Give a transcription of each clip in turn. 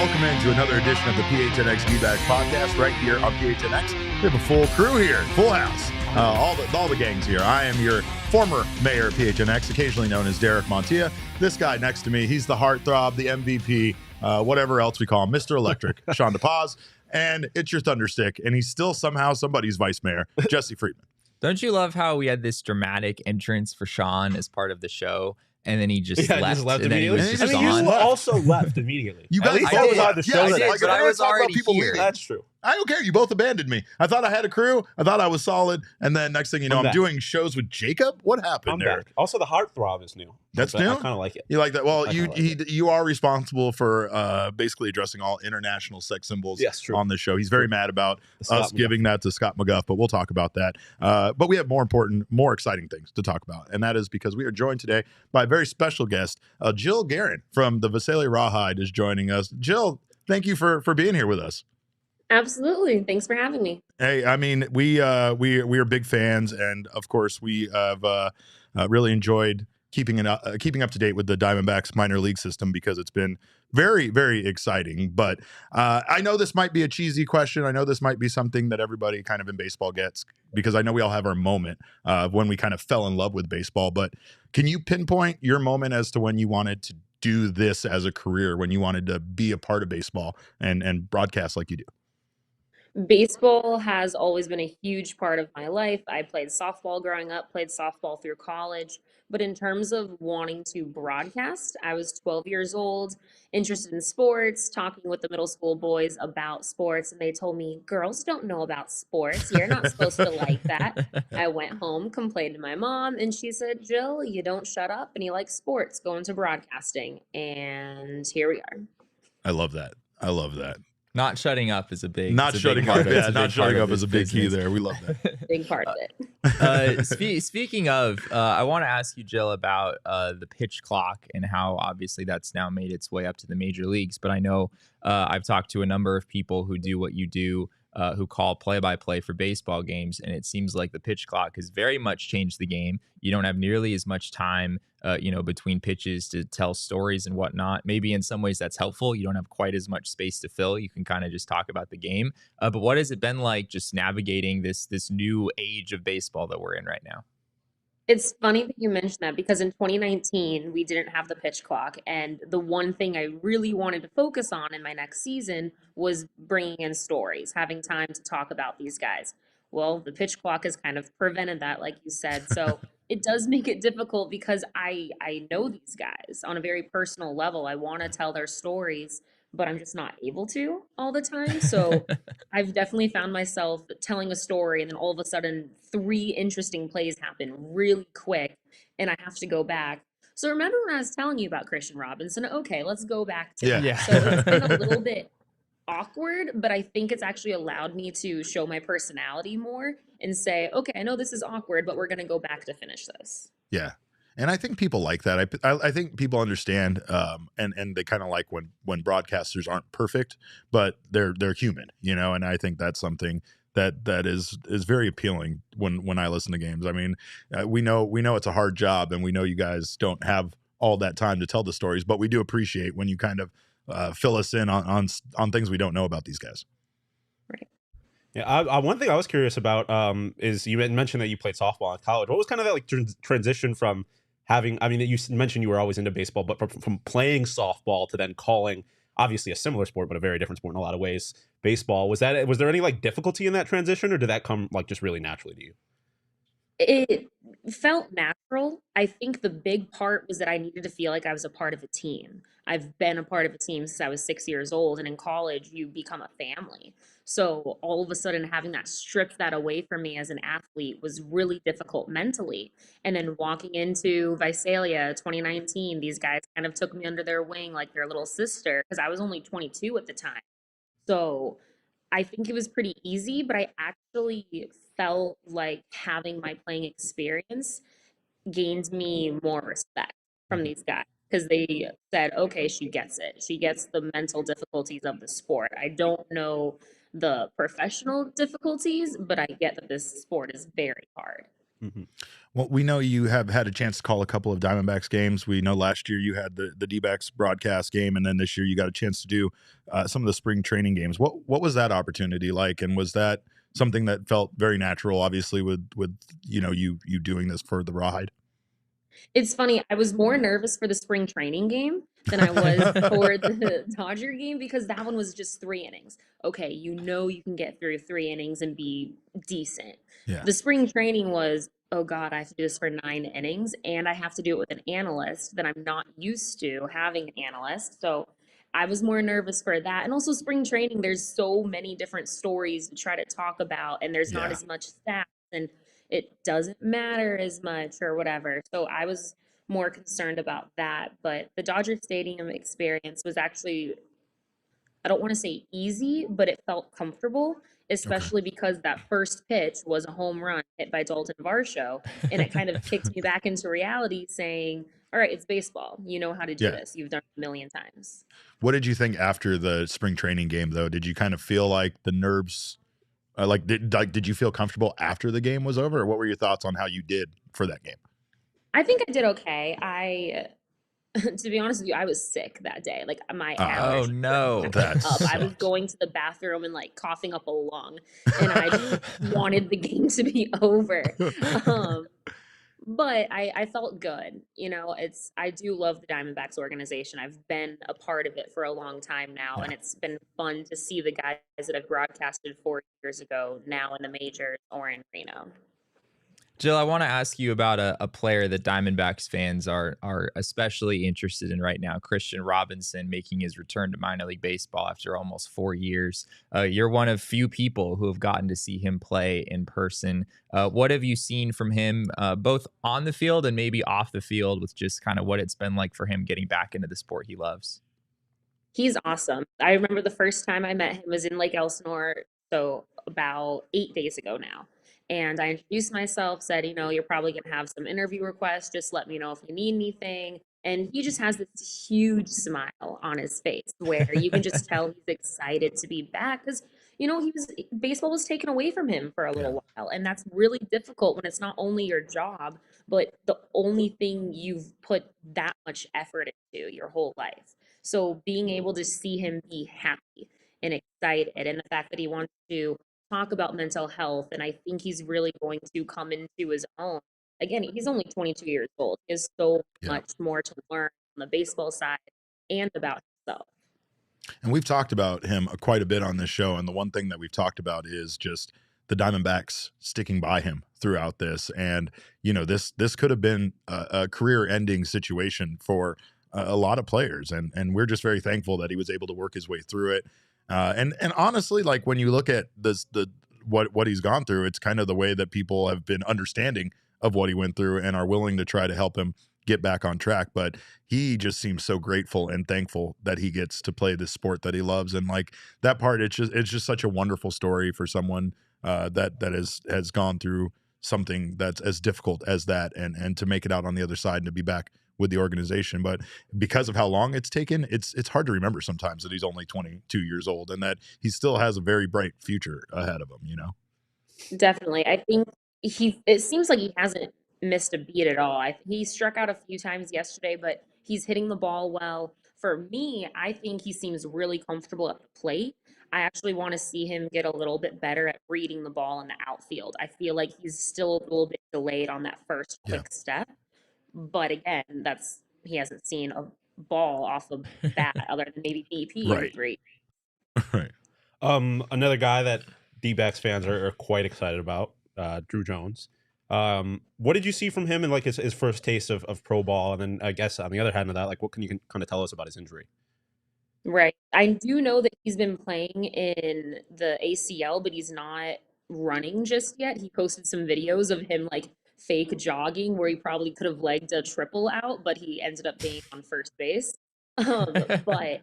welcome into another edition of the PHNXDbacks podcast right here on PHNX. We have a full crew here, full house, all the gangs here. I am your former mayor of PHNX, occasionally known as Derek Montilla. This guy next to me, he's the heartthrob, the MVP, whatever else we call him, Mr. Electric, Shawn. And it's your thunderstick, and he's still somehow somebody's vice mayor, Jesse Friedman. Don't you love how we had this dramatic entrance for Shawn as part of the show? And then he just left and then he was just gone. You also left immediately. You guys both was on the show. But I was already here. That's true. I don't care. You both abandoned me. I thought I had a crew. I thought I was solid. And then next thing you know, I'm doing shows with Jacob. What happened there? Back. Also, the heartthrob is new. That's new? I kind of like it. You like that? Well, you are responsible for basically addressing all international sex symbols on this show. He's very mad about us giving that to Scott McGuff, but we'll talk about that. But we have more important, more exciting things to talk about. And that is because we are joined today by a very special guest. Jill Gearin from the Visalia Rawhide is joining us. Jill, thank you for being here with us. Absolutely. Thanks for having me. Hey, I mean, we are big fans, and of course, we have really enjoyed keeping up to date with the Diamondbacks minor league system because it's been very, very exciting. But I know this might be a cheesy question. I know this might be something that everybody kind of in baseball gets because I know we all have our moment when we kind of fell in love with baseball. But can you pinpoint your moment as to when you wanted to do this as a career, when you wanted to be a part of baseball and broadcast like you do? Baseball has always been a huge part of my life. I played softball growing up, played softball through college. But in terms of wanting to broadcast, I was 12 years old, interested in sports, talking with the middle school boys about sports. And they told me, girls don't know about sports. You're not supposed to like that. I went home, complained to my mom, and she said, Jill, you don't shut up and you like sports, go into broadcasting. And here we are. I love that. I love that. Not shutting up is a big not shutting up. Yeah, not shutting up is a big key there. We love that. Big part of it. Speaking of, I want to ask you, Jill, about the pitch clock and how obviously that's now made its way up to the major leagues. But I know I've talked to a number of people who do what you do, who call play-by-play for baseball games, and it seems like the pitch clock has very much changed the game. You don't have nearly as much time, between pitches to tell stories and whatnot. Maybe in some ways that's helpful. You don't have quite as much space to fill. You can kind of just talk about the game. But what has it been like just navigating this new age of baseball that we're in right now? It's funny that you mentioned that because in 2019, we didn't have the pitch clock. And the one thing I really wanted to focus on in my next season was bringing in stories, having time to talk about these guys. Well, the pitch clock has kind of prevented that, like you said. So it does make it difficult because I know these guys on a very personal level. I want to tell their stories, but I'm just not able to all the time. So I've definitely found myself telling a story and then all of a sudden 3 interesting plays happen really quick and I have to go back. So remember when I was telling you about Kristian Robinson? Okay, let's go back to that. So it's been a little bit awkward, but I think it's actually allowed me to show my personality more and say, okay, I know this is awkward, but we're going to go back to finish this. Yeah. And I think people like that. I think people understand, and they kind of like when broadcasters aren't perfect, but they're human, and I think that's something that is very appealing when I listen to games. I mean, we know it's a hard job, and we know you guys don't have all that time to tell the stories, but we do appreciate when you kind of fill us in on things we don't know about these guys. Right. Yeah. One thing I was curious about is you mentioned that you played softball in college. What was kind of that like transition from having? I mean, you mentioned you were always into baseball, but from playing softball to then calling obviously a similar sport, but a very different sport in a lot of ways, baseball. Was there any like difficulty in that transition, or did that come like just really naturally to you? It felt natural. I think the big part was that I needed to feel like I was a part of a team. I've been a part of a team since I was 6 years old, and in college, you become a family. So all of a sudden, having that stripped that away from me as an athlete was really difficult mentally. And then walking into Visalia 2019, these guys kind of took me under their wing like their little sister because I was only 22 at the time. So I think it was pretty easy, but I actually felt like having my playing experience gained me more respect from these guys because they said, okay, she gets it. She gets the mental difficulties of the sport. I don't know the professional difficulties, but I get that this sport is very hard. Mhm. Well, we know you have had a chance to call a couple of Diamondbacks games. We know last year you had the D-backs broadcast game, and then this year you got a chance to do some of the spring training games. What was that opportunity like, and was that something that felt very natural? Obviously, with you doing this for the Rawhide. It's funny, I was more nervous for the spring training game than I was for the Dodger game because that one was just 3 innings. Okay, you can get through 3 innings and be decent. Yeah. The spring training was, "Oh god, I have to do this for 9 innings, and I have to do it with an analyst that I'm not used to having an analyst." So, I was more nervous for that, and also spring training, there's so many different stories to try to talk about, and there's not Yeah. as much stats, and it doesn't matter as much or whatever. So I was more concerned about that. But the Dodger Stadium experience was actually, I don't want to say easy, but it felt comfortable, Okay. especially because that first pitch was a home run hit by Dalton Varsho. And it kind of kicked me back into reality saying, all right, it's baseball. You know how to do Yeah. this. You've done it a million times. What did you think after the spring training game, though? Did you kind of feel like the nerves, did you feel comfortable after the game was over, or what were your thoughts on how you did for that game? I think I did okay. To be honest with you, I was sick that day. Like my Ah, Oh allergies were no. acting that up. I was sucks. going to the bathroom and like coughing up a lung, and I just wanted the game to be over. Um, but I felt good. You know, I do love the Diamondbacks organization. I've been a part of it for a long time now, Yeah. and it's been fun to see the guys that I've broadcasted 4 years ago now in the majors or in Reno. Jill, I want to ask you about a player that Diamondbacks fans are especially interested in right now, Kristian Robinson making his return to minor league baseball after almost 4 years. You're one of few people who have gotten to see him play in person. What have you seen from him, both on the field and maybe off the field, with just kind of what it's been like for him getting back into the sport he loves? He's awesome. I remember the first time I met him was in Lake Elsinore, so about 8 days ago now. And I introduced myself, said, you're probably gonna have some interview requests. Just let me know if you need anything. And he just has this huge smile on his face where you can just tell he's excited to be back because he was baseball was taken away from him for a Yeah. little while. And that's really difficult when it's not only your job, but the only thing you've put that much effort into your whole life. So being able to see him be happy and excited, and the fact that he wants to talk about mental health, and I think he's really going to come into his own. Again, he's only 22 years old. He has so Yeah. much more to learn on the baseball side and about himself. And we've talked about him quite a bit on this show. And the one thing that we've talked about is just the Diamondbacks sticking by him throughout this. And, this could have been a career ending situation for a lot of players. And we're just very thankful that he was able to work his way through it. And honestly, like when you look at what he's gone through, it's kind of the way that people have been understanding of what he went through and are willing to try to help him get back on track. But he just seems so grateful and thankful that he gets to play this sport that he loves. And like that part, it's just such a wonderful story for someone that has gone through something that's as difficult as that, and to make it out on the other side and to be back with the organization. But because of how long it's taken, it's hard to remember sometimes that he's only 22 years old and that he still has a very bright future ahead of him. Definitely. I think it seems like he hasn't missed a beat at all. He struck out a few times yesterday, but he's hitting the ball well. For me, I think he seems really comfortable at the plate. I actually want to see him get a little bit better at reading the ball in the outfield. I feel like he's still a little bit delayed on that first Yeah. quick step. But again, he hasn't seen a ball off the bat other than maybe BP in Right. 3. Right. Another guy that D-backs fans are quite excited about, Druw Jones. What did you see from him in like his first taste of pro ball? And then I guess on the other hand of that, like what can you kind of tell us about his injury? Right. I do know that he's been playing in the ACL, but he's not running just yet. He posted some videos of him like fake jogging where he probably could have legged a triple out, but he ended up being on first base. But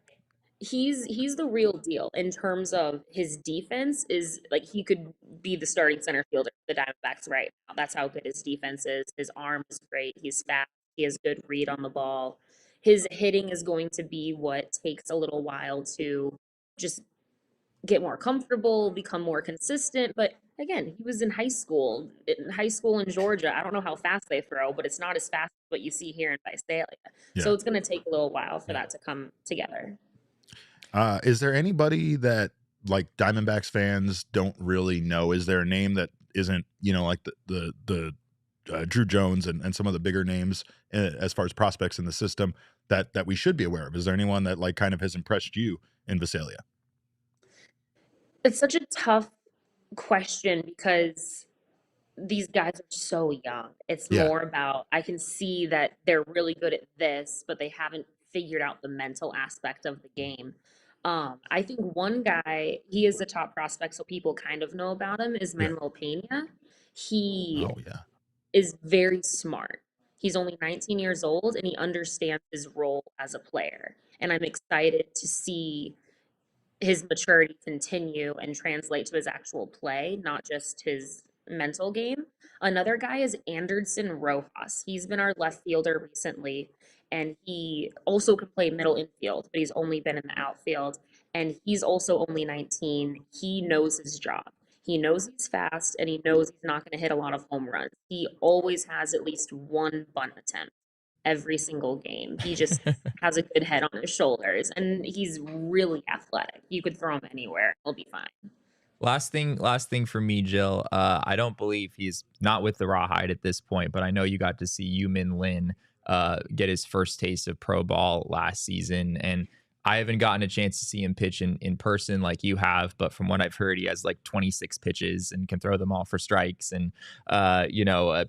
he's the real deal in terms of his defense is like he could be the starting center fielder for the Diamondbacks right now. That's how good his defense is. His arm is great. He's fast. He has good read on the ball. His hitting is going to be what takes a little while to just get more comfortable, become more consistent. But again, he was in high school. In Georgia. I don't know how fast they throw, but it's not as fast as what you see here in Visalia. Yeah. So it's going to take a little while for that to come together. Is there anybody that like Diamondbacks fans don't really know? Is there a name that isn't, you know, like the Druw Jones and some of the bigger names as far as prospects in the system that we should be aware of? Is there anyone that like kind of has impressed you in Visalia? It's such a tough question because these guys are so young. It's Yeah. more about, I can see that they're really good at this, but they haven't figured out the mental aspect of the game. I think one guy, he is a top prospect, so people kind of know about him, is Yeah. Manuel Pena. He Oh yeah. is very smart. He's only 19 years old and he understands his role as a player. And I'm excited to see his maturity continue and translate to his actual play, not just his mental game. Another guy is Anderson Rojas. He's been our left fielder recently, and he also can play middle infield, but he's only been in the outfield. And he's also only 19. He knows his job. He knows he's fast, and he knows he's not going to hit a lot of home runs. He always has at least one bunt attempt every single game. He just has a good head on his shoulders, and he's really athletic. You could throw him anywhere, he'll be fine. Last thing for me, Jill. I don't believe he's not with the Rawhide at this point, but I know you got to see Yumin Lin get his first taste of pro ball last season, and I haven't gotten a chance to see him pitch in person like you have, but from what I've heard, he has like 26 pitches and can throw them all for strikes. And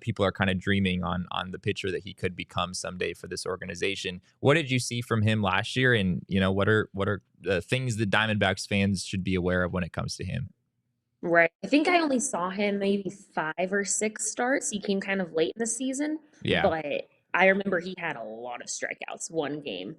people are kind of dreaming on the pitcher that he could become someday for this organization. What did you see from him last year? And what are the things that Diamondbacks fans should be aware of when it comes to him? Right. I think I only saw him maybe 5 or 6 starts. He came kind of late in the season, Yeah. but I remember he had a lot of strikeouts one game.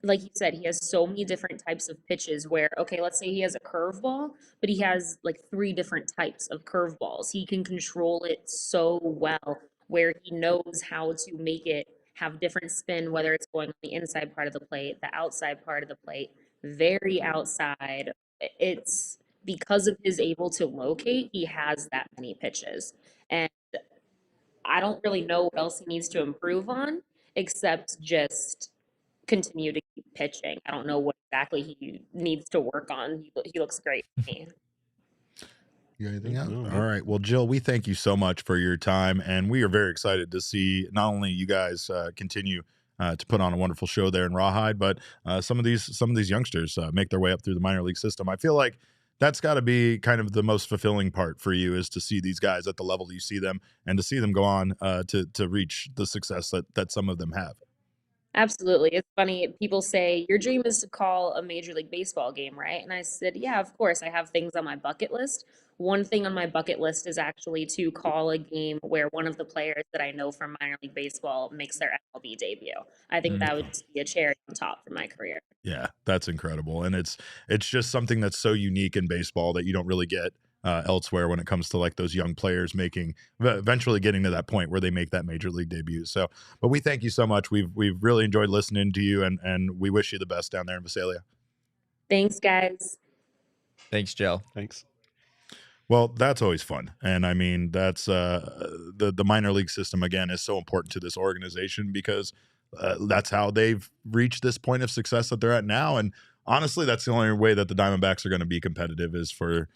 Like you said, he has so many different types of pitches where, okay, let's say he has a curveball, but he has like 3 different types of curveballs. He can control it so well where he knows how to make it have different spin, whether it's going on the inside part of the plate, the outside part of the plate, very outside. It's because of his able to locate, he has that many pitches. And I don't really know what else he needs to improve on except just continue to keep pitching. I don't know what exactly he needs to work on. He looks great to me. You got anything else? No. All right. Well, Jill, we thank you so much for your time, and we are very excited to see not only you guys continue to put on a wonderful show there in Rawhide, but some of these youngsters make their way up through the minor league system. I feel like that's got to be kind of the most fulfilling part for you, is to see these guys at the level you see them and to see them go on to reach the success that some of them have. Absolutely. It's funny. People say, your dream is to call a Major League Baseball game, right? And I said, yeah, of course. I have things on my bucket list. One thing on my bucket list is actually to call a game where one of the players that I know from minor league baseball makes their MLB debut. I think that would just be a cherry on top for my career. Yeah, that's incredible. And it's just something that's so unique in baseball that you don't really get elsewhere when it comes to like those young players eventually getting to that point where they make that major league debut. So, but we thank you so much. We've really enjoyed listening to you, and we wish you the best down there in Visalia. Thanks, guys. Thanks, Jill. Thanks. Well, that's always fun. And I mean, that's the minor league system, again, is so important to this organization because that's how they've reached this point of success that they're at now. And honestly, that's the only way that the Diamondbacks are going to be competitive, is for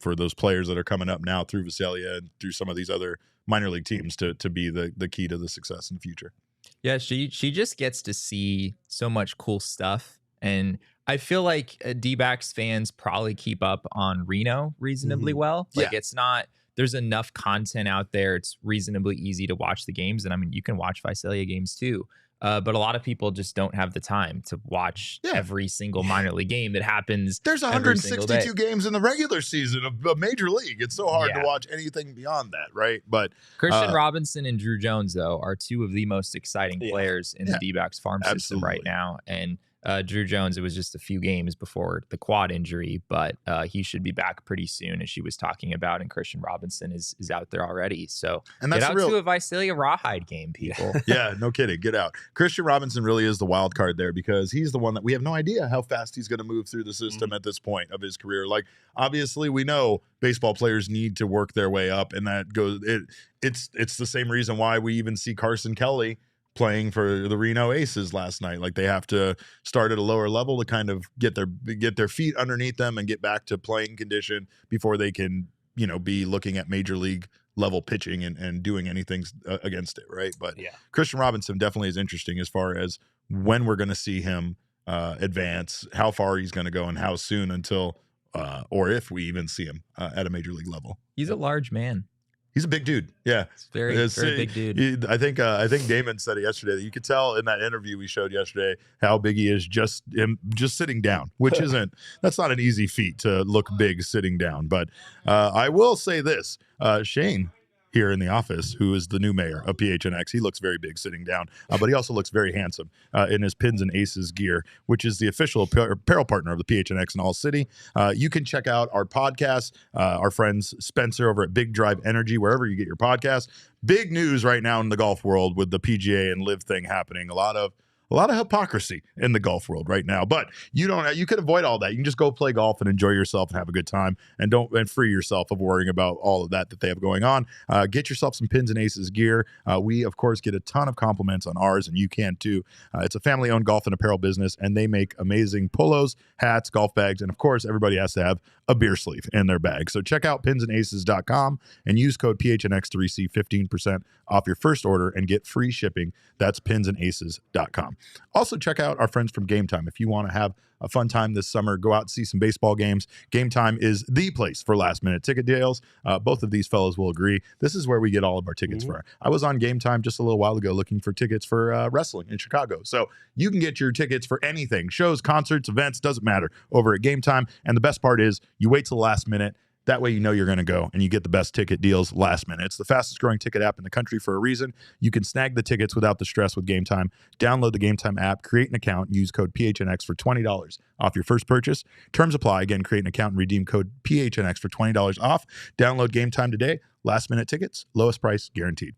those players that are coming up now through Visalia and through some of these other minor league teams to be the key to the success in the future. Yeah, she just gets to see so much cool stuff. And I feel like D-backs fans probably keep up on Reno reasonably well. Like, it's not, there's enough content out there. It's reasonably easy to watch the games. And I mean, you can watch Visalia games too. But a lot of people just don't have the time to watch every single minor league game that happens. There's 162 games in the regular season of a major league. It's so hard to watch anything beyond that, right? But Kristian Robinson and Druw Jones, though, are two of the most exciting players in the D-backs farm system right now. And Druw Jones, it was just a few games before the quad injury, but he should be back pretty soon, as she was talking about. And Kristian Robinson is out there already. So And get that's out to a Visalia Rawhide game, people. Yeah, no kidding. Get out. Kristian Robinson really is the wild card there, because he's the one that we have no idea how fast he's going to move through the system at this point of his career. Like, obviously, we know baseball players need to work their way up, and that goes. It's the same reason why we even see Carson Kelly playing for the Reno Aces last night. Like, they have to start at a lower level to kind of get their feet underneath them and get back to playing condition before they can, be looking at major league level pitching and doing anything against it, right? But Yeah. Kristian Robinson definitely is interesting as far as when we're going to see him advance, how far he's going to go, and how soon until or if we even see him at a major league level. He's a large man. He's a big dude. Yeah. He's very big dude. I think Damon said it yesterday that you could tell in that interview we showed yesterday how big he is just sitting down, which that's not an easy feat to look big sitting down. But I will say this, Shane here in the office, who is the new mayor of PHNX, he looks very big sitting down, but he also looks very handsome in his Pins and Aces gear, which is the official apparel partner of the PHNX in ALLCITY. You can check out our podcast, our friends Spencer over at Big Drive Energy, wherever you get your podcast. Big news right now in the golf world with the PGA and Live thing happening. A lot of hypocrisy in the golf world right now, but you could avoid all that. You can just go play golf and enjoy yourself and have a good time, and free yourself of worrying about all of that they have going on. Get yourself some Pins and Aces gear. We of course get a ton of compliments on ours, and you can too. It's a family owned golf and apparel business, and they make amazing polos, hats, golf bags, and of course everybody has to have a beer sleeve in their bag. So check out pinsandaces.com and use code PHNX to receive 15% off your first order and get free shipping. That's pinsandaces.com. Also, check out our friends from Game Time. If you want to have a fun time this summer, go out and see some baseball games. Game Time is the place for last-minute ticket deals. Both of these fellows will agree. This is where we get all of our tickets for. I was on Game Time just a little while ago looking for tickets for wrestling in Chicago. So you can get your tickets for anything, shows, concerts, events, doesn't matter, over at Game Time. And the best part is you wait till the last minute. That way you know you're going to go, and you get the best ticket deals last minute. It's the fastest growing ticket app in the country for a reason. You can snag the tickets without the stress with Game Time. Download the Game Time app, create an account, and use code PHNX for $20 off your first purchase. Terms apply. Again, create an account and redeem code PHNX for $20 off. Download Game Time today. Last minute tickets, lowest price guaranteed.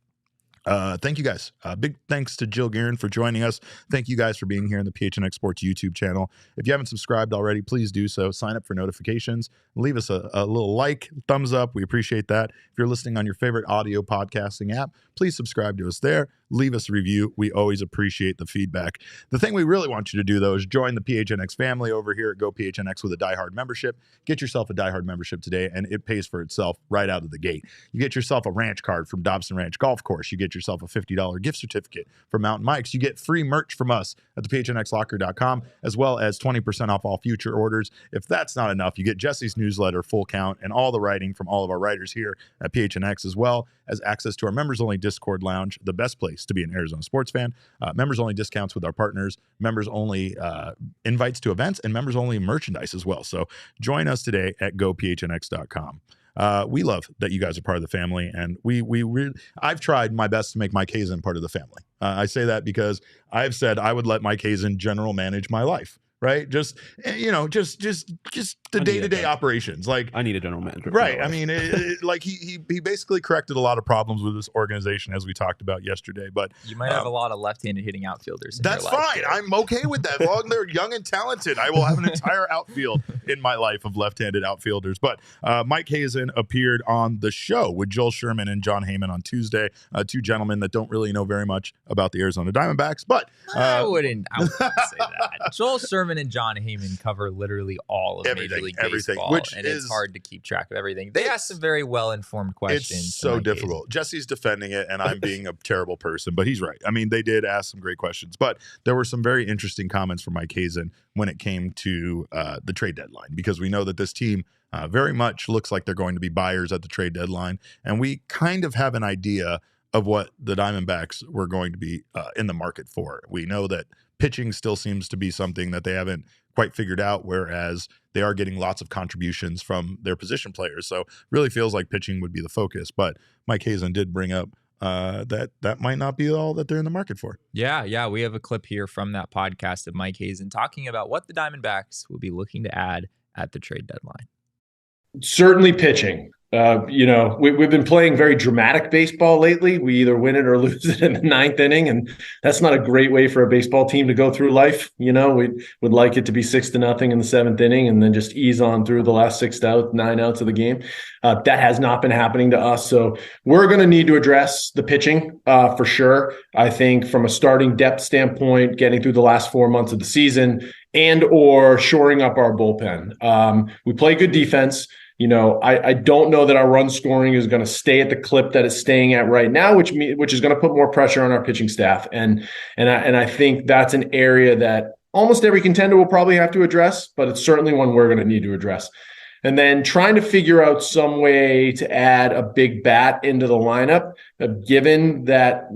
Thank you guys. Big thanks to Jill Gearin for joining us. Thank you guys for being here on the PHNX Sports YouTube channel. If you haven't subscribed already, please do so. Sign up for notifications. Leave us a little like, thumbs up. We appreciate that. If you're listening on your favorite audio podcasting app, please subscribe to us there. Leave us a review. We always appreciate the feedback. The thing we really want you to do, though, is join the PHNX family over here at Go PHNX with a diehard membership. Get yourself a diehard membership today, and it pays for itself right out of the gate. You get yourself a ranch card from Dobson Ranch Golf Course. You get yourself a $50 gift certificate from Mountain Mike's. You get free merch from us at the PHNXlocker.com, as well as 20% off all future orders. If that's not enough, you get Jesse's newsletter, Full Count, and all the writing from all of our writers here at PHNX, as well as access to our members-only Discord lounge, the best place to be an Arizona sports fan. Members-only discounts with our partners, members-only invites to events, and members-only merchandise as well. So join us today at gophnx.com. We love that you guys are part of the family, and I've tried my best to make Mike Hazen part of the family. I say that because I've said I would let Mike Hazen general manage my life. Right, just the day-to-day operations. Like, I need a general manager. Right, I mean, like he basically corrected a lot of problems with this organization, as we talked about yesterday. But you might have a lot of left-handed hitting outfielders. That's fine. I'm okay with that. As long as they're young and talented, I will have an entire outfield in my life of left-handed outfielders. But Mike Hazen appeared on the show with Joel Sherman and John Heyman on Tuesday. Two gentlemen that don't really know very much about the Arizona Diamondbacks. But I wouldn't say that. Joel Sherman and John Heyman cover literally all of Major League Baseball, and it's hard to keep track of everything. They ask some very well-informed questions. It's so difficult. Jesse's defending it, and I'm being a terrible person, but he's right. I mean, they did ask some great questions, but there were some very interesting comments from Mike Hazen when it came to the trade deadline, because we know that this team very much looks like they're going to be buyers at the trade deadline, and we kind of have an idea of what the Diamondbacks were going to be in the market for. We know that pitching still seems to be something that they haven't quite figured out, whereas they are getting lots of contributions from their position players. So really feels like pitching would be the focus. But Mike Hazen did bring up that might not be all that they're in the market for. Yeah. We have a clip here from that podcast of Mike Hazen talking about what the Diamondbacks will be looking to add at the trade deadline. Certainly pitching. We've been playing very dramatic baseball lately. We either win it or lose it in the ninth inning, and that's not a great way for a baseball team to go through life. We would like it to be 6-0 in the seventh inning and then just ease on through the last 9 outs of the game. That has not been happening to us. So we're going to need to address the pitching for sure. I think from a starting depth standpoint, getting through the last 4 months of the season and or shoring up our bullpen. We play good defense. I don't know that our run scoring is going to stay at the clip that it's staying at right now, which is going to put more pressure on our pitching staff. And I think that's an area that almost every contender will probably have to address, but it's certainly one we're going to need to address. And then trying to figure out some way to add a big bat into the lineup, given that,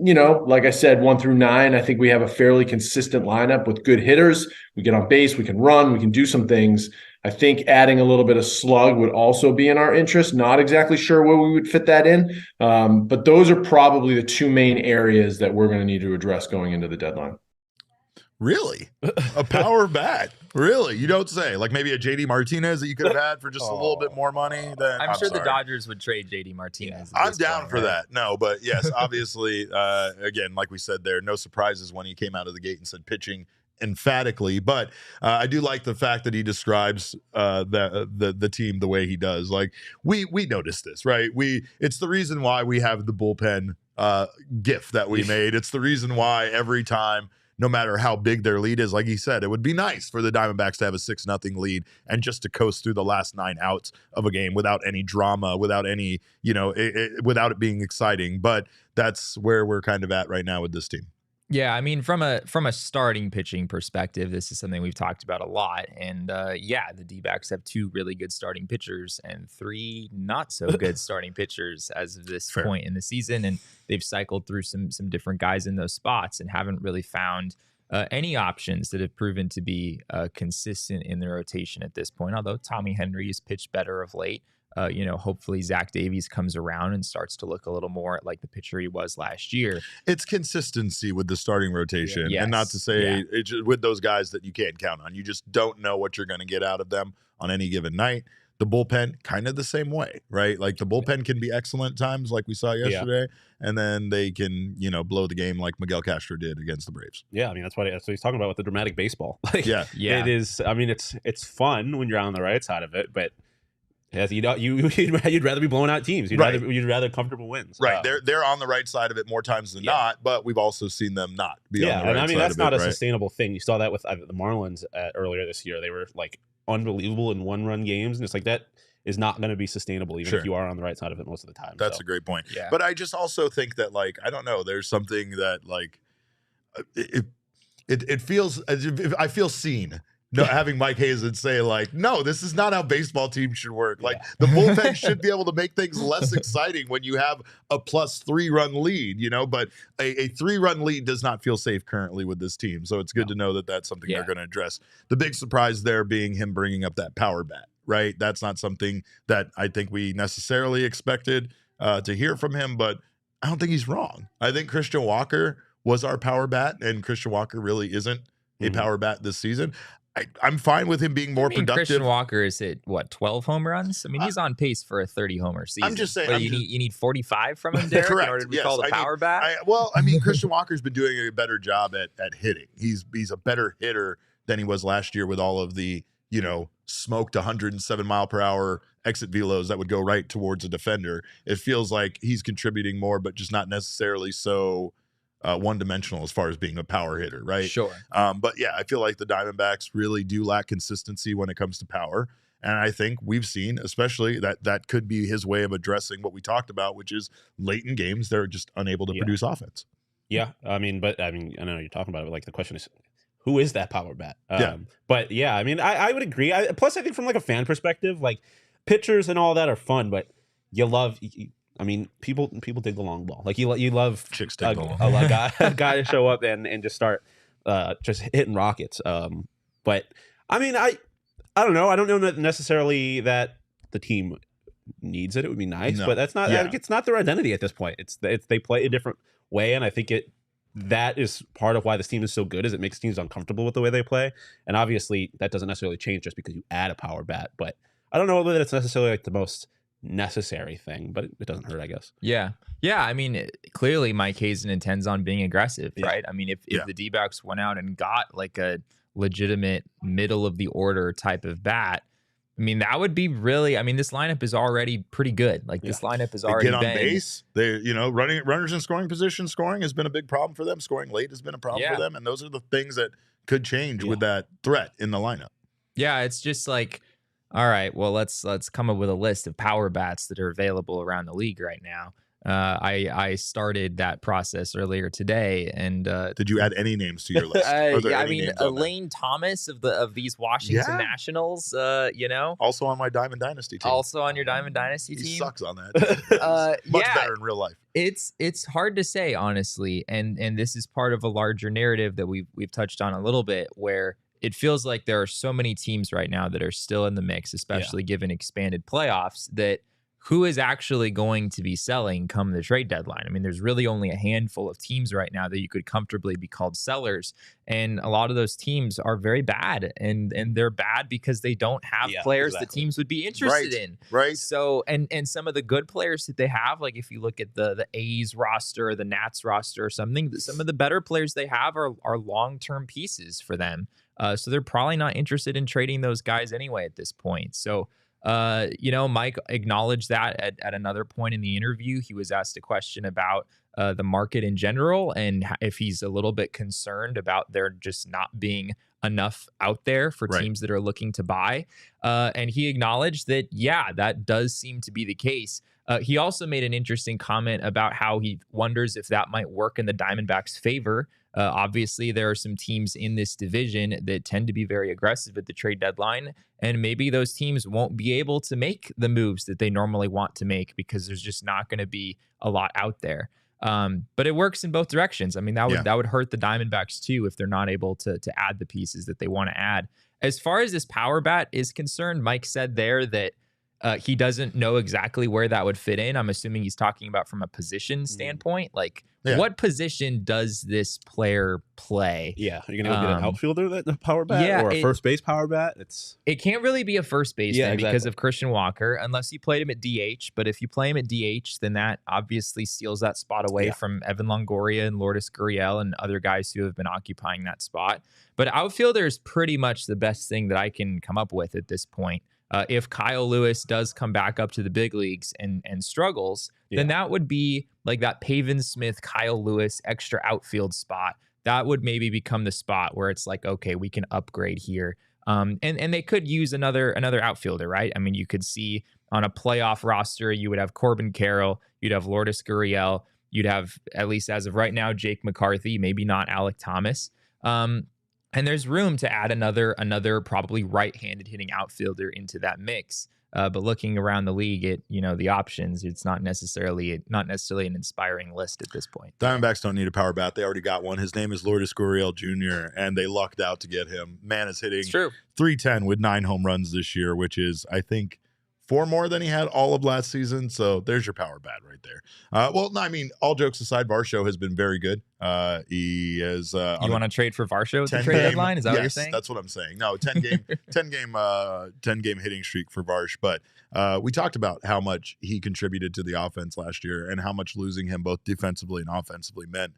like I said, 1 through 9, I think we have a fairly consistent lineup with good hitters. We get on base, we can run, we can do some things. I think adding a little bit of slug would also be in our interest. Not exactly sure where we would fit that in, but those are probably the 2 main areas that we're going to need to address going into the deadline. Really? A power bat? Really? You don't say. Like maybe a JD Martinez that you could have had for just a little bit more money? I'm sure the Dodgers would trade JD Martinez. I'm down for that. No, but yes, obviously, again, like we said there, no surprises when he came out of the gate and said pitching emphatically, but I do like the fact that he describes the team the way he does. Like we noticed this, right? It's the reason why we have the bullpen gif that we made. It's the reason why every time, no matter how big their lead is, like he said, it would be nice for the Diamondbacks to have a 6-0 lead and just to coast through the last 9 outs of a game without any drama, without any, without it being exciting. But that's where we're kind of at right now with this team. Yeah, I mean, from a starting pitching perspective, this is something we've talked about a lot. And the D-backs have 2 really good starting pitchers and 3 not so good starting pitchers as of this point in the season. And they've cycled through some different guys in those spots and haven't really found any options that have proven to be consistent in the rotation at this point. Although Tommy Henry has pitched better of late. Hopefully Zach Davies comes around and starts to look a little more like the pitcher he was last year. It's consistency with the starting rotation, and not to say it's just with those guys that you can't count on. You just don't know what you're going to get out of them on any given night. The bullpen, kind of the same way, right? Like the bullpen can be excellent at times, like we saw yesterday, and then they can, blow the game like Miguel Castro did against the Braves. Yeah, I mean that's what he's talking about with the dramatic baseball. Like, it is. I mean, it's fun when you're on the right side of it, but. Yes, you'd rather be blowing out teams. You'd rather comfortable wins. Right. They're on the right side of it more times than not, but we've also seen them not be on the right side. And I mean that's not a sustainable thing. You saw that with the Marlins earlier this year. They were like unbelievable in 1-run games, and it's like that is not going to be take even if you are on the right side of it most of the time. That's a great point. Yeah. But I just also think that I don't know. There's something that it feels as if I feel seen. No, having Mike Hazen say no, this is not how baseball teams should work. The bullpen should be able to make things less exciting when you have a plus 3-run lead, but a 3-run lead does not feel safe currently with this team. So it's good to know that that's something they're going to address. The big surprise there being him bringing up that power bat, right? That's not something that I think we necessarily expected to hear from him, but I don't think he's wrong. I think Kristian Walker was our power bat, and Kristian Walker really isn't a power bat this season. I'm fine with him being more productive. Kristian Walker is at 12 home runs? I mean, he's on pace for a 30-homer season. I'm just saying. You need 45 from him, Derek, correct. in order to be called a power bat? Kristian Walker's been doing a better job at hitting. He's a better hitter than he was last year with all of the, smoked 107 mile per hour exit velos that would go right towards a defender. It feels like he's contributing more, but just not necessarily so one-dimensional as far as being a power hitter, right? Sure. But I feel like the Diamondbacks really do lack consistency when it comes to power. And I think we've seen, especially, that could be his way of addressing what we talked about, which is late in games, they're just unable to produce offense. Yeah. I know you're talking about it, but the question is, who is that power bat? But I mean, I would agree. Plus, I think from a fan perspective, pitchers and all that are fun, but you love... I mean, people dig the long ball. You love chicks dig the long ball. A guy to show up and just start just hitting rockets. But I mean, I don't know. I don't know necessarily that the team needs it, it would be nice. No. But that's not Yeah. it's not their identity at this point. It's they play a different way, and I think that is part of why this team is so good, is it makes teams uncomfortable with the way they play. And obviously that doesn't necessarily change just because you add a power bat, but I don't know whether it's necessarily like the most necessary thing, but it doesn't hurt, I guess. Yeah. I mean, clearly Mike Hazen intends on being aggressive, right? I mean, if the D-backs went out and got like a legitimate middle of the order type of bat, I mean, that would be really, I mean, this lineup is already pretty good. Like this lineup is already get on base. They, runners in scoring position, scoring has been a big problem for them. Scoring late has been a problem for them. And those are the things that could change with that threat in the lineup. Yeah. It's just like, all right, well, let's come up with a list of power bats that are available around the league right now. I started that process earlier today, and did you add any names to your list? I mean, Elaine Thomas of these Washington Nationals, also on my Diamond Dynasty team. Also on your Diamond Dynasty team. He sucks on that. Much better in real life. It's hard to say, honestly, and this is part of a larger narrative that we've touched on a little bit, where it feels like there are so many teams right now that are still in the mix, especially given expanded playoffs, that who is actually going to be selling come the trade deadline? I mean, there's really only a handful of teams right now that you could comfortably be called sellers. And a lot of those teams are very bad. And they're bad because they don't have players that teams would be interested in. Right. So, and some of the good players that they have, like if you look at the A's roster, or the Nats roster or something, some of the better players they have are long-term pieces for them. So they're probably not interested in trading those guys anyway at this point. So, Mike acknowledged that at another point in the interview. He was asked a question about the market in general and if he's a little bit concerned about there just not being enough out there for teams that are looking to buy. And he acknowledged that, that does seem to be the case. He also made an interesting comment about how he wonders if that might work in the Diamondbacks' favor. Obviously, there are some teams in this division that tend to be very aggressive at the trade deadline, and maybe those teams won't be able to make the moves that they normally want to make because there's just not going to be a lot out there. But it works in both directions. I mean, that would hurt the Diamondbacks too if they're not able to add the pieces that they want to add. As far as this power bat is concerned, Mike said there that he doesn't know exactly where that would fit in. I'm assuming he's talking about from a position standpoint. Like, what position does this player play? Yeah, are you going to get an outfielder that power bat or a first base power bat? It can't really be a first base thing because of Kristian Walker, unless you played him at DH. But if you play him at DH, then that obviously steals that spot away from Evan Longoria and Lourdes Gurriel and other guys who have been occupying that spot. But outfielder is pretty much the best thing that I can come up with at this point. If Kyle Lewis does come back up to the big leagues and struggles, then that would be like that Pavin Smith, Kyle Lewis extra outfield spot. That would maybe become the spot where it's like, okay, we can upgrade here. And they could use another outfielder, right? I mean, you could see on a playoff roster, you would have Corbin Carroll, you'd have Lourdes Gurriel, you'd have, at least as of right now, Jake McCarthy, maybe not Alec Thomas. And there's room to add another probably right-handed hitting outfielder into that mix. But looking around the league, the options, it's not necessarily an inspiring list at this point. Diamondbacks don't need a power bat. They already got one. His name is Lourdes Gurriel Jr., and they lucked out to get him. Man is hitting 310 with 9 home runs this year, which is, I think, 4 more than he had all of last season. So there's your power bat right there. All jokes aside, Varsho has been very good. He is. You want to trade for Varsho at the trade deadline? Is that what you're saying? That's what I'm saying. No, 10 game hitting streak for Varsh. But we talked about how much he contributed to the offense last year and how much losing him both defensively and offensively meant.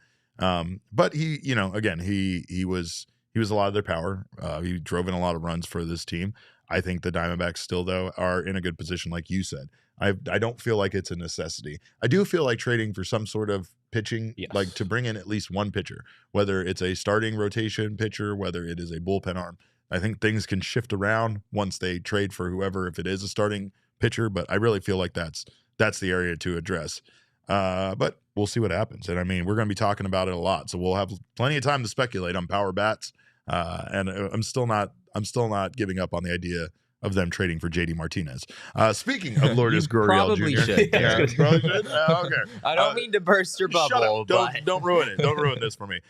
But he, again, he was a lot of their power. He drove in a lot of runs for this team. I think the Diamondbacks still, though, are in a good position, like you said. I don't feel like it's a necessity. I do feel like trading for some sort of pitching, like to bring in at least one pitcher, whether it's a starting rotation pitcher, whether it is a bullpen arm. I think things can shift around once they trade for whoever, if it is a starting pitcher. But I really feel like that's the area to address. But we'll see what happens. And I mean, we're going to be talking about it a lot, so we'll have plenty of time to speculate on power bats. And I'm still not giving up on the idea of them trading for JD Martinez. Speaking of Lourdes Gurriel probably Jr. should. Yeah, probably should. Okay. I don't mean to burst your bubble. Don't ruin it. Don't ruin this for me.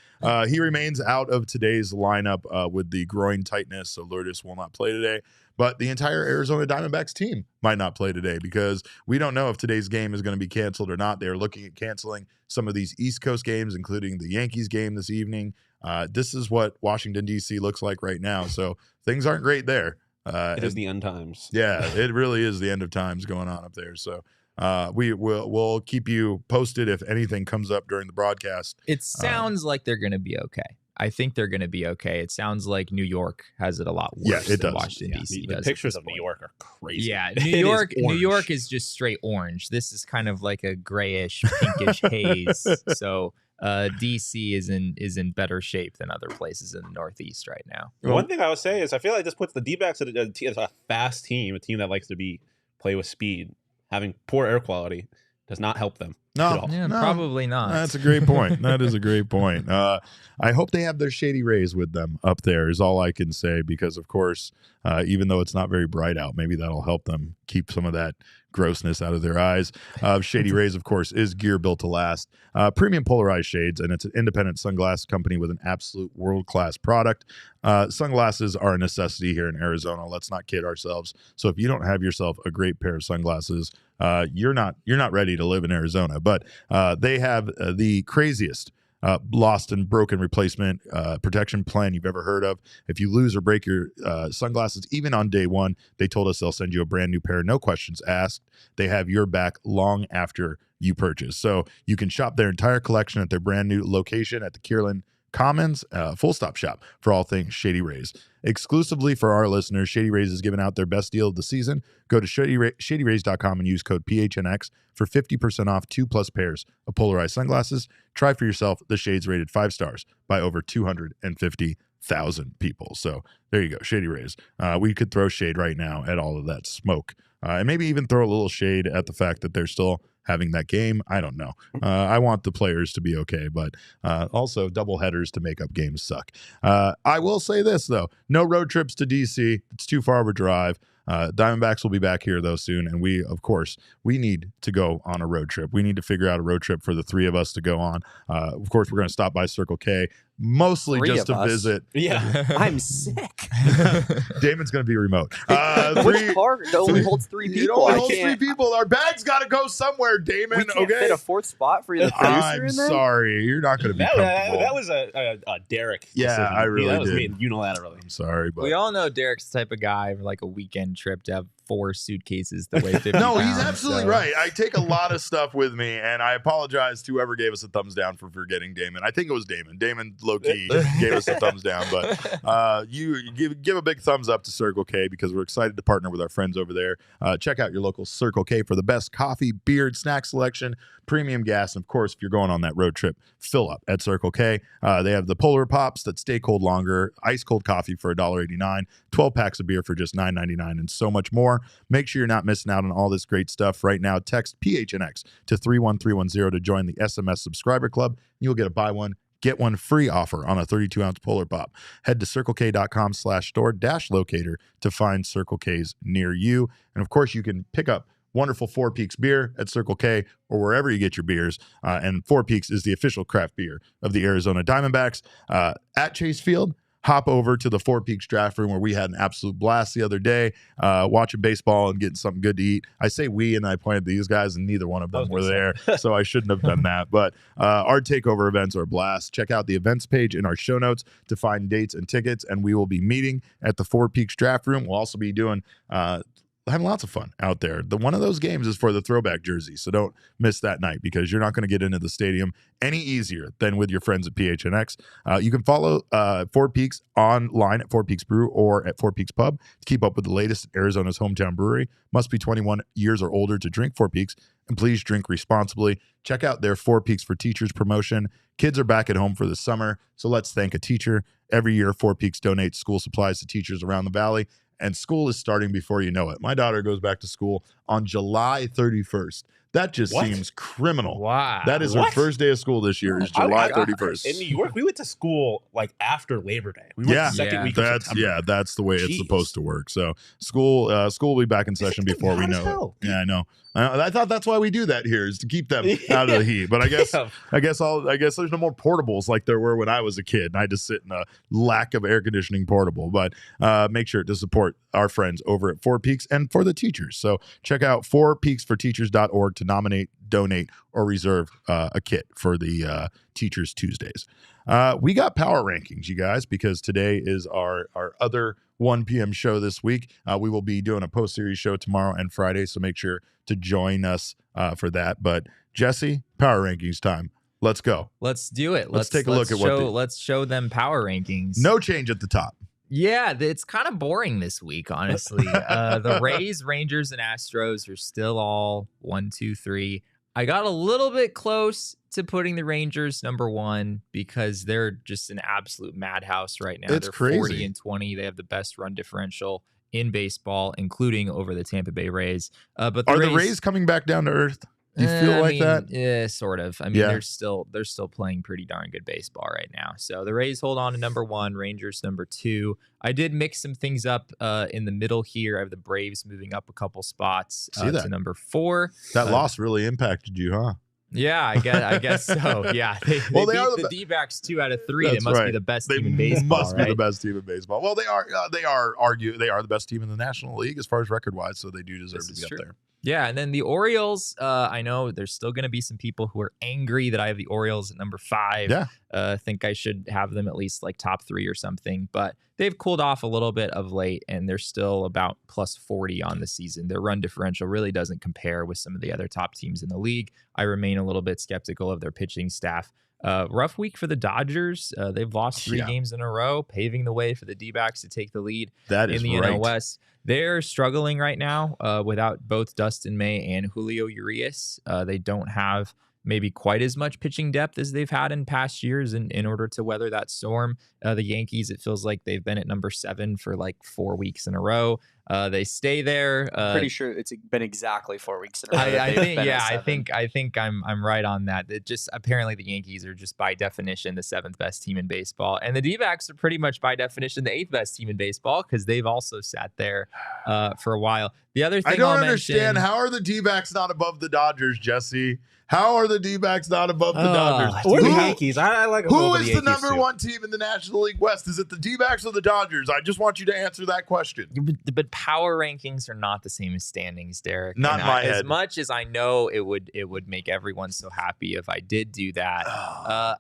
He remains out of today's lineup with the groin tightness, so Lourdes will not play today. but the entire Arizona Diamondbacks team might not play today because we don't know if today's game is going to be canceled or not. They are looking at canceling some of these East Coast games, including the Yankees game this evening. This is what Washington, D.C. looks like right now. So things aren't great there. It is the end times. Yeah, it really is the end of times going on up there. So we'll keep you posted if anything comes up during the broadcast. It sounds like they're going to be okay. I think they're going to be okay. It sounds like New York has it a lot worse than Washington, D.C. The does. pictures of New York are crazy. Yeah, New York is just straight orange. This is kind of like a grayish, pinkish haze. So DC is in better shape than other places in the Northeast right now. One thing I would say is I feel like this puts the D-backs as a fast team, a team that likes to play with speed. Having poor air quality does not help them. No, probably not. That's a great point. That is a great point. I hope they have their Shady Rays with them up there is all I can say, because of course, even though it's not very bright out, maybe that'll help them keep some of that grossness out of their eyes. Shady Rays, of course, is gear built to last. Premium polarized shades, and it's an independent sunglass company with an absolute world-class product. Sunglasses are a necessity here in Arizona. Let's not kid ourselves. So if you don't have yourself a great pair of sunglasses, you're not ready to live in Arizona. But they have the craziest lost and broken replacement protection plan you've ever heard of. If you lose or break your sunglasses, even on day one, they told us they'll send you a brand new pair, no questions asked. They have your back long after you purchase. So you can shop their entire collection at their brand new location at the Kierland Commons, full stop shop for all things Shady Rays. Exclusively for our listeners, Shady Rays is giving out their best deal of the season. Go to shadyrays.com and use code PHNX for 50% off 2+ pairs of polarized sunglasses. Try for yourself the shades rated 5 stars by over 250,000 people. So there you go, Shady Rays. We could throw shade right now at all of that smoke, and maybe even throw a little shade at the fact that they're still having that game. I don't know. I want the players to be okay, but also double headers to make up games suck. I will say this, though. No road trips to D.C. It's too far of a drive. Diamondbacks will be back here, though, soon. And we need to go on a road trip. We need to figure out a road trip for the three of us to go on. Of course, we're going to stop by Circle K, mostly just to visit. Yeah. I'm sick. Damon's going to be remote. Which car only holds 3 people? It only holds 3 people. Our bag's got to go somewhere, Damon. We can't fit a 4th spot for the producer I'm in there? sorry. You're not going to be comfortable. That was a Derek Yeah, decision. I really that was did. made unilaterally. I'm sorry, but We all know Derek's the type of guy for like a weekend trip to have 4 suitcases that weigh 50 no, pounds. he's absolutely so. right. I take a lot of stuff with me, and I apologize to whoever gave us a thumbs down for forgetting Damon. I think it was Damon. Damon, low-key, gave us a thumbs down, but you give a big thumbs up to Circle K because we're excited to partner with our friends over there. Check out your local Circle K for the best coffee, beer, snack selection, premium gas, and of course, if you're going on that road trip, fill up at Circle K. They have the Polar Pops that stay cold longer, ice-cold coffee for $1.89, 12 packs of beer for just $9.99, and so much more. Make sure you're not missing out on all this great stuff right now. Text PHNX to 31310 to join the SMS subscriber club. You'll get a buy one, get one free offer on a 32-ounce Polar Pop. Head to circlek.com/store-locator to find Circle K's near you. And of course, you can pick up wonderful Four Peaks beer at Circle K or wherever you get your beers. And Four Peaks is the official craft beer of the Arizona Diamondbacks. At Chase Field, hop over to the Four Peaks draft room where we had an absolute blast the other day, watching baseball and getting something good to eat. I say we, and I pointed to these guys, and neither one of them were there, so I shouldn't have done that. But our takeover events are a blast. Check out the events page in our show notes to find dates and tickets, and we will be meeting at the Four Peaks draft room. We'll also be doing having lots of fun out there. One of those games is for the throwback jersey, so don't miss that night because you're not going to get into the stadium any easier than with your friends at PHNX. You can follow Four Peaks online at Four Peaks Brew or at Four Peaks Pub to keep up with the latest Arizona's hometown brewery. Must be 21 years or older to drink Four Peaks, and please drink responsibly. Check out their Four Peaks for Teachers promotion. Kids are back at home for the summer, so let's thank a teacher. Every year, Four Peaks donates school supplies to teachers around the valley, and school is starting before you know it. My daughter goes back to school on July 31st. That just seems criminal. Wow. That is her first day of school this year is July 31st. In New York, we went to school like after Labor Day. We went the second week of September. That's the way it's supposed to work. So school will be back in session before we know it. Yeah, I know. I thought that's why we do that here, is to keep them out of the heat. But I guess there's no more portables like there were when I was a kid, and I just sit in a lack of air conditioning portable. But make sure to support our friends over at Four Peaks and for the teachers. So check out 4peaksforteachers.org to nominate, donate, or reserve a kit for the Teachers Tuesdays. We got power rankings, you guys, because today is our other 1 p.m. show this week. We will be doing a post-series show tomorrow and Friday, so make sure to join us for that. But Jesse, power rankings time. Let's go. Let's do it. Let's take a look at let's show them power rankings. No change at the top. Yeah, it's kind of boring this week, honestly. The Rays, Rangers, and Astros are still all 1, 2, 3. I got a little bit close to putting the Rangers number 1 because they're just an absolute madhouse right now. It's they're crazy. 40-20. They have the best run differential in baseball, including over the Tampa Bay Rays. But Are the Rays coming back down to earth? Do you feel like that? Yeah, sort of. I mean, they're still playing pretty darn good baseball right now. So the Rays hold on to number 1, Rangers number 2. I did mix some things up in the middle here. I have the Braves moving up a couple spots to number 4. That loss really impacted you, huh? Yeah, I guess so. Yeah, they beat the D-backs 2 out of 3. They must be the best team in baseball. Must be the best team in baseball. Well, they are the best team in the National League as far as record wise, so they do deserve to be up there. Yeah, and then the Orioles, I know there's still going to be some people who are angry that I have the Orioles at number 5. Yeah. I think I should have them at least like top 3 or something, but they've cooled off a little bit of late, and they're still about plus 40 on the season. Their run differential really doesn't compare with some of the other top teams in the league. I remain a little bit skeptical of their pitching staff. Rough week for the Dodgers. They've lost 3 games in a row, paving the way for the D-backs to take the lead in the NL West. They're struggling right now without both Dustin May and Julio Urias. They don't have maybe quite as much pitching depth as they've had in past years in order to weather that storm. The Yankees, it feels like they've been at number 7 for like 4 weeks in a row. They stay there. Pretty sure it's been exactly 4 weeks in a row. I think I'm right on that. It just apparently the Yankees are just by definition the 7th best team in baseball, and the D-backs are pretty much by definition the 8th best team in baseball because they've also sat there for a while. The other thing I don't understand, how are the D-backs not above the Dodgers, Jesse? How are the D-backs not above the Dodgers? Or the Yankees? I like them. Who is the number 1 team in the National League West? Is it the D-backs or the Dodgers? I just want you to answer that question. But power rankings are not the same as standings, Derek. Not in my head. As much as I know it would make everyone so happy if I did do that.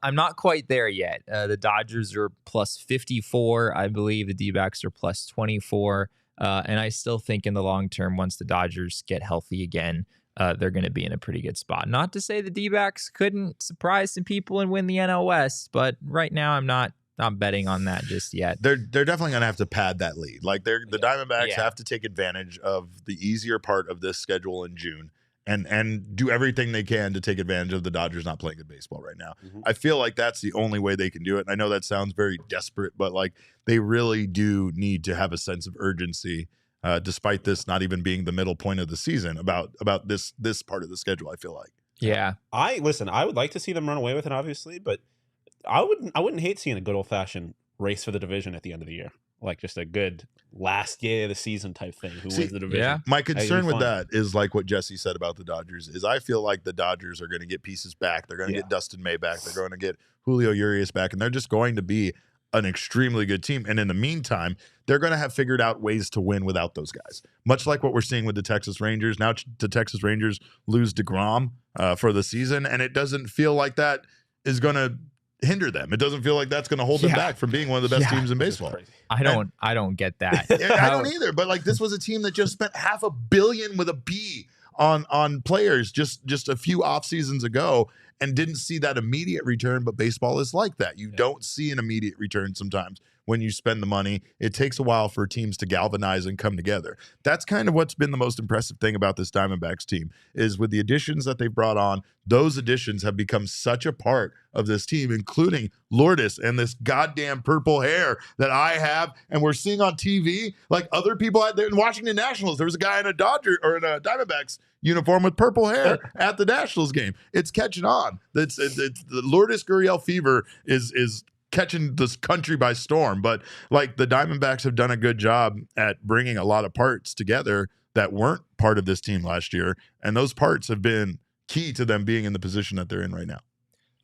I'm not quite there yet. The Dodgers are plus 54. I believe the D-backs are plus 24. And I still think in the long term, once the Dodgers get healthy again, they're going to be in a pretty good spot. Not to say the D-backs couldn't surprise some people and win the NL West, but right now I'm not betting on that just yet. They're definitely going to have to pad that lead. Like the Diamondbacks have to take advantage of the easier part of this schedule in June and do everything they can to take advantage of the Dodgers not playing good baseball right now. Mm-hmm. I feel like that's the only way they can do it. And I know that sounds very desperate, but like they really do need to have a sense of urgency. Despite this not even being the middle point of the season, about this part of the schedule, I feel like. Yeah. I would like to see them run away with it, obviously, but I wouldn't hate seeing a good old fashioned race for the division at the end of the year. Like just a good last game of the season type thing. Who wins the division? Yeah. My concern with that is like what Jesse said about the Dodgers is I feel like the Dodgers are going to get pieces back. They're going to get Dustin May back. They're going to get Julio Urias back, and they're just going to be an extremely good team. And in the meantime, they're going to have figured out ways to win without those guys. Much like what we're seeing with the Texas Rangers. Now the Texas Rangers lose DeGrom for the season, and it doesn't feel like that is going to hinder them. It doesn't feel like that's going to hold them back from being one of the best teams in baseball. I don't get that. I don't either. But like this was a team that just spent $500 million with a B on players just a few off seasons ago and didn't see that immediate return. But baseball is like that. You don't see an immediate return sometimes when you spend the money. It takes a while for teams to galvanize and come together. That's kind of what's been the most impressive thing about this Diamondbacks team is with the additions that they've brought on, those additions have become such a part of this team, including Lourdes and this goddamn purple hair that I have and we're seeing on TV. Like other people out there in Washington Nationals, there was a guy in a Dodger or in a Diamondbacks uniform with purple hair at the Nationals game. It's catching on. It's the Lourdes Gurriel fever is catching this country by storm. But like the Diamondbacks have done a good job at bringing a lot of parts together that weren't part of this team last year, and those parts have been key to them being in the position that they're in right now.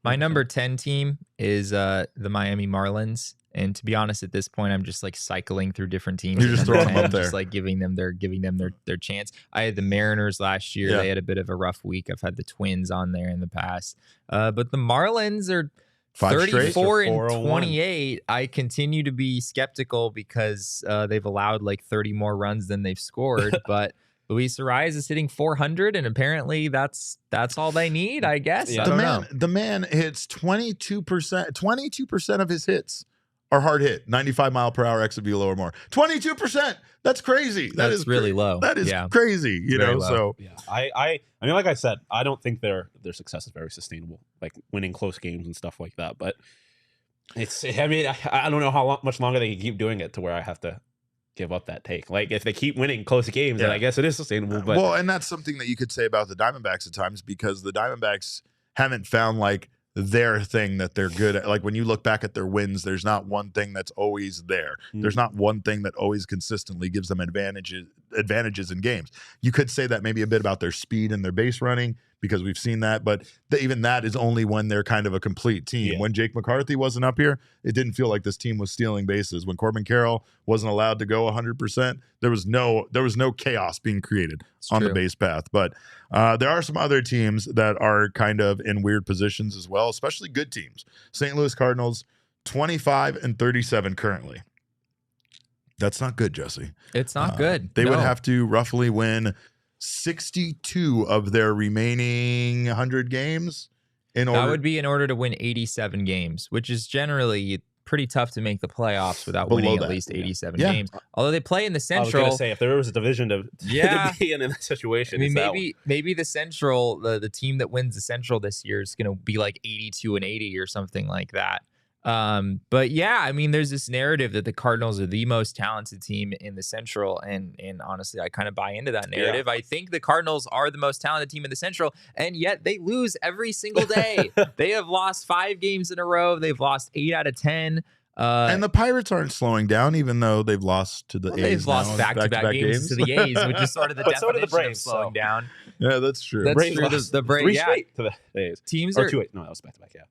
My number 10 team is the Miami Marlins. And to be honest, at this point, I'm just like cycling through different teams. You're just throwing them up there, just like giving them their chance. I had the Mariners last year. Yeah. They had a bit of a rough week. I've had the Twins on there in the past. But the Marlins are 34 and 28. I continue to be skeptical because they've allowed like 30 more runs than they've scored. But Luis Ariz is hitting 400, and apparently that's all they need, I guess. Yeah. The man hits 22% of his hits are hard hit, 95-mile-per-hour exit velo or more. 22%. That's crazy. That's really low. That is crazy. You Very know, low. so Yeah, I mean, like I said, I don't think their success is very sustainable, like winning close games and stuff like that. But it's, I mean, I don't know how much longer they can keep doing it to where I have to give up that take. Like if they keep winning close games, then I guess it is sustainable. But well, and that's something that you could say about the Diamondbacks at times, because the Diamondbacks haven't found like their thing that they're good at. Like when you look back at their wins, there's not one thing that's always there. There's not one thing that always consistently gives them advantages in games. You could say that maybe a bit about their speed and their base running, because we've seen that, but even that is only when they're kind of a complete team. When Jake McCarthy wasn't up here, it didn't feel like this team was stealing bases. When Corbin Carroll wasn't allowed to go 100%, there was no chaos being created on the base path. But there are some other teams that are kind of in weird positions as well, especially good teams. St. Louis Cardinals, 25 and 37 currently. That's not good, Jesse. It's not good. They would have to roughly win 62 of their remaining 100 games in order. That would be in order to win 87 games, which is generally pretty tough to make the playoffs without winning at least 87 games. Although they play in the Central. I was going to say, if there was a division to be in that situation, I mean, maybe the Central, the team that wins the Central this year is going to be like 82 and 80 or something like that. But yeah, I mean, there's this narrative that the Cardinals are the most talented team in the Central, and honestly, I kind of buy into that narrative. I think the Cardinals are the most talented team in the Central, and yet they lose every single day. They have lost 5 games in a row. They've lost 8 out of 10. And the Pirates aren't slowing down, even though they've lost to the A's. They've lost back-to-back games to the A's, which is sort of the definition of slowing down. Yeah, that's true. That's true. The Braves, 3 straight to the A's. Teams or are 2-8. No, that was back-to-back. Yeah.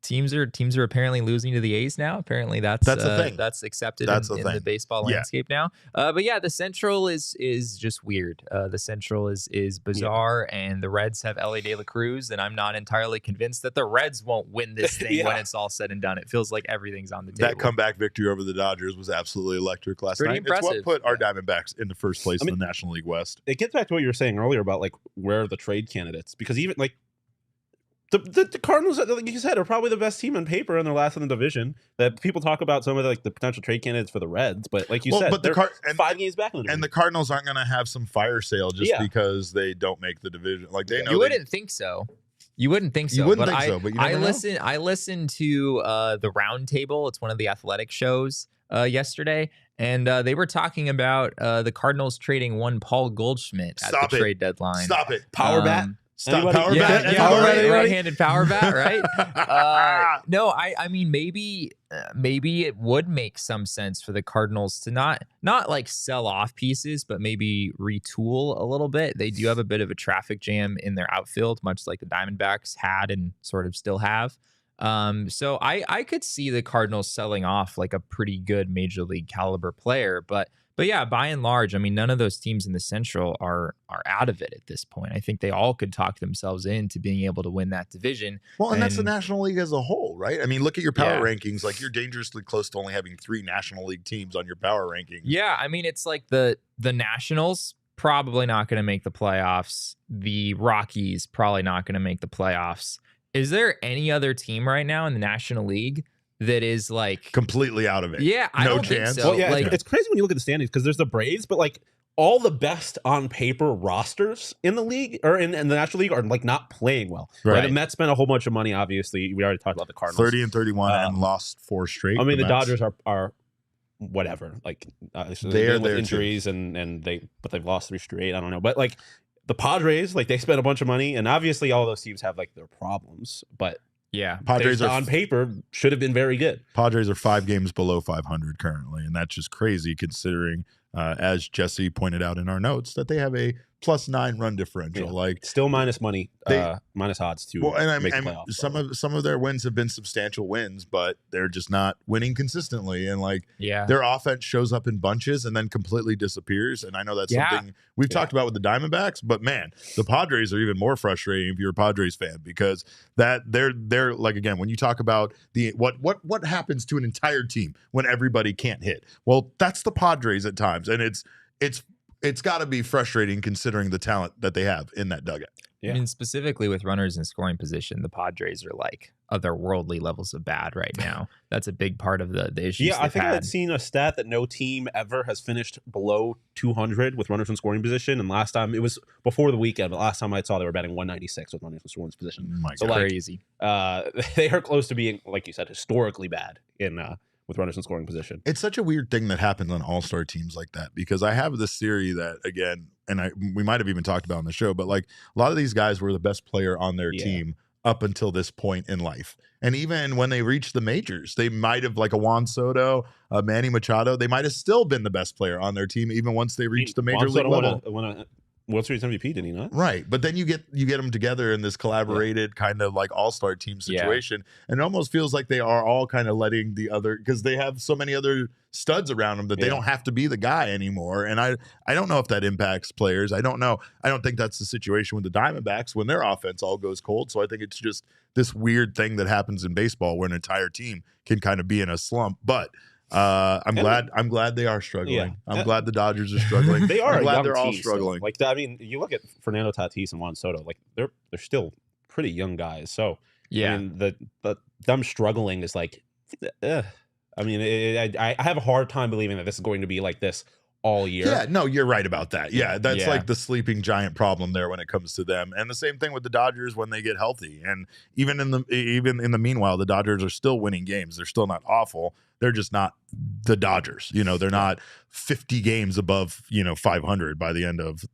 Teams are apparently losing to the A's now. Apparently that's a thing. That's accepted in the baseball landscape now. But yeah, the Central is just weird. The Central is bizarre, and the Reds have Elly De La Cruz, and I'm not entirely convinced that the Reds won't win this thing when it's all said and done. It feels like everything's on the table. That comeback victory over the Dodgers was absolutely electric last night. Impressive. It's what put our Diamondbacks into first place in the National League West. It gets back to what you were saying earlier about like where are the trade candidates, because even like the Cardinals, like you said, are probably the best team on paper, and they're last in the division. That people talk about some of the potential trade candidates for the Reds, but like you said, they're 5 games back in the division. And the Cardinals aren't going to have some fire sale just because they don't make the division. Like they know you wouldn't think so. You wouldn't think so. You wouldn't think so, but you never know. I listened to the Roundtable. It's one of the athletic shows yesterday, and they were talking about the Cardinals trading one Paul Goldschmidt at the trade deadline. Stop it. Power bat. Stop. Power bat. Right-handed power bat, right? No, I mean, maybe it would make some sense for the Cardinals to not like sell off pieces, but maybe retool a little bit. They do have a bit of a traffic jam in their outfield, much like the Diamondbacks had and sort of still have. So I could see the Cardinals selling off like a pretty good major league caliber player, but yeah, by and large, I mean, none of those teams in the Central are out of it at this point. I think they all could talk themselves into being able to win that division. Well, and that's the National League as a whole, right? I mean, look at your power rankings. Like, you're dangerously close to only having 3 National League teams on your power rankings. Yeah, I mean, it's like the Nationals probably not going to make the playoffs. The Rockies probably not going to make the playoffs. Is there any other team right now in the National League that is like completely out of it? Yeah, I don't think so. Well, yeah, like, it's crazy when you look at the standings, because there's the Braves, but like all the best on paper rosters in the league or in the National League are like not playing well. Right. The Mets spent a whole bunch of money. Obviously, we already talked about the Cardinals, 30 and 31, and lost 4 straight. I mean, the Dodgers are whatever. Like they're with injuries too. and they've lost 3 straight. I don't know, but like the Padres, like they spent a bunch of money, and obviously all those teams have like their problems, but. Yeah, Padres on paper should have been very good. Padres are 5 games below 500 currently, and that's just crazy considering as Jesse pointed out in our notes, that they have a +9 run differential. Yeah. Like still minus money, minus odds to make the playoffs. Some of their wins have been substantial wins, but they're just not winning consistently. And like their offense shows up in bunches and then completely disappears. And I know that's something we've talked about with the Diamondbacks, but man, the Padres are even more frustrating if you're a Padres fan, because that they're like, again, when you talk about the what happens to an entire team when everybody can't hit. Well, that's the Padres at times, and it's got to be frustrating considering the talent that they have in that dugout. I mean, specifically with runners in scoring position, the Padres are like otherworldly levels of bad right now. That's a big part of the issues. Yeah, I think I'd seen a stat that no team ever has finished below 200 with runners in scoring position. And last time, it was before the weekend, but last time I saw they were batting 196 with runners in scoring position. So crazy. They are close to being, like you said, historically bad in with runners in scoring position. It's such a weird thing that happens on all-star teams like that, because I have this theory that, again, and we might have even talked about on the show, but like a lot of these guys were the best player on their team up until this point in life. And even when they reached the majors, they might have, like a Juan Soto, a Manny Machado, they might have still been the best player on their team even once they reached the major league level. Won a World Series MVP, didn't he not? Right. But then you get them together in this collaborated kind of like all-star team situation. And it almost feels like they are all kind of letting the other, because they have so many other studs around them that they don't have to be the guy anymore. And I don't know if that impacts players. I don't know. I don't think that's the situation with the Diamondbacks when their offense all goes cold. So I think it's just this weird thing that happens in baseball where an entire team can kind of be in a slump. But I'm glad they are struggling. Yeah. I'm glad the Dodgers are struggling. They are. I'm glad they're all team struggling. Still. Like, I mean, you look at Fernando Tatis and Juan Soto. Like, they're still pretty young guys. So I mean, them struggling is like, I mean, I have a hard time believing that this is going to be like this all year. Yeah, no, you're right about that. Yeah, that's like the sleeping giant problem there when it comes to them. And the same thing with the Dodgers when they get healthy. And even in the meanwhile, the Dodgers are still winning games. They're still not awful. They're just not the Dodgers. You know, they're not 50 games above, 500 by the end of,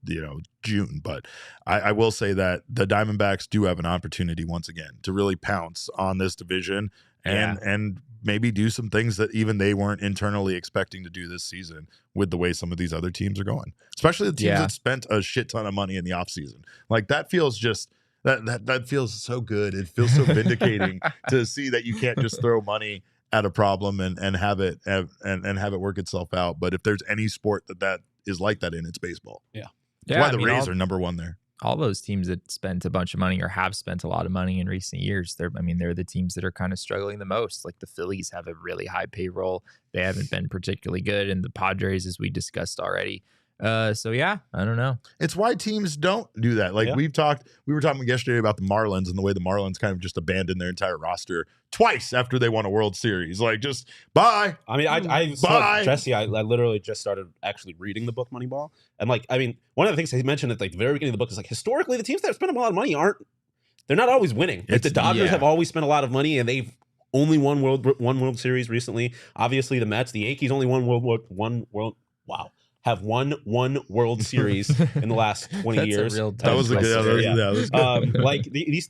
June. But I will say that the Diamondbacks do have an opportunity once again to really pounce on this division and maybe do some things that even they weren't internally expecting to do this season with the way some of these other teams are going, especially the teams that spent a shit ton of money in the offseason. Like that feels just that feels so good. It feels so vindicating to see that you can't just throw money at a problem and have it work itself out. But if there's any sport that is like that in, it's baseball. Yeah. That's why the Rays are number one there. All those teams that spent a bunch of money or have spent a lot of money in recent years, they're the teams that are kind of struggling the most. Like the Phillies have a really high payroll. They haven't been particularly good. And the Padres, as we discussed already. So yeah, I don't know. It's why teams don't do that. Like we were talking yesterday about the Marlins and the way the Marlins kind of just abandoned their entire roster twice after they won a World Series. Like just bye. I mean, I saw Jesse. I literally just started actually reading the book Moneyball, and like, I mean, one of the things he mentioned at like the very beginning of the book is like historically the teams that have spent a lot of money they're not always winning. Like the Dodgers have always spent a lot of money and they've only won World Series recently. Obviously, the Mets, the Yankees only have won one World Series in the last 20 years. That was a good. Like these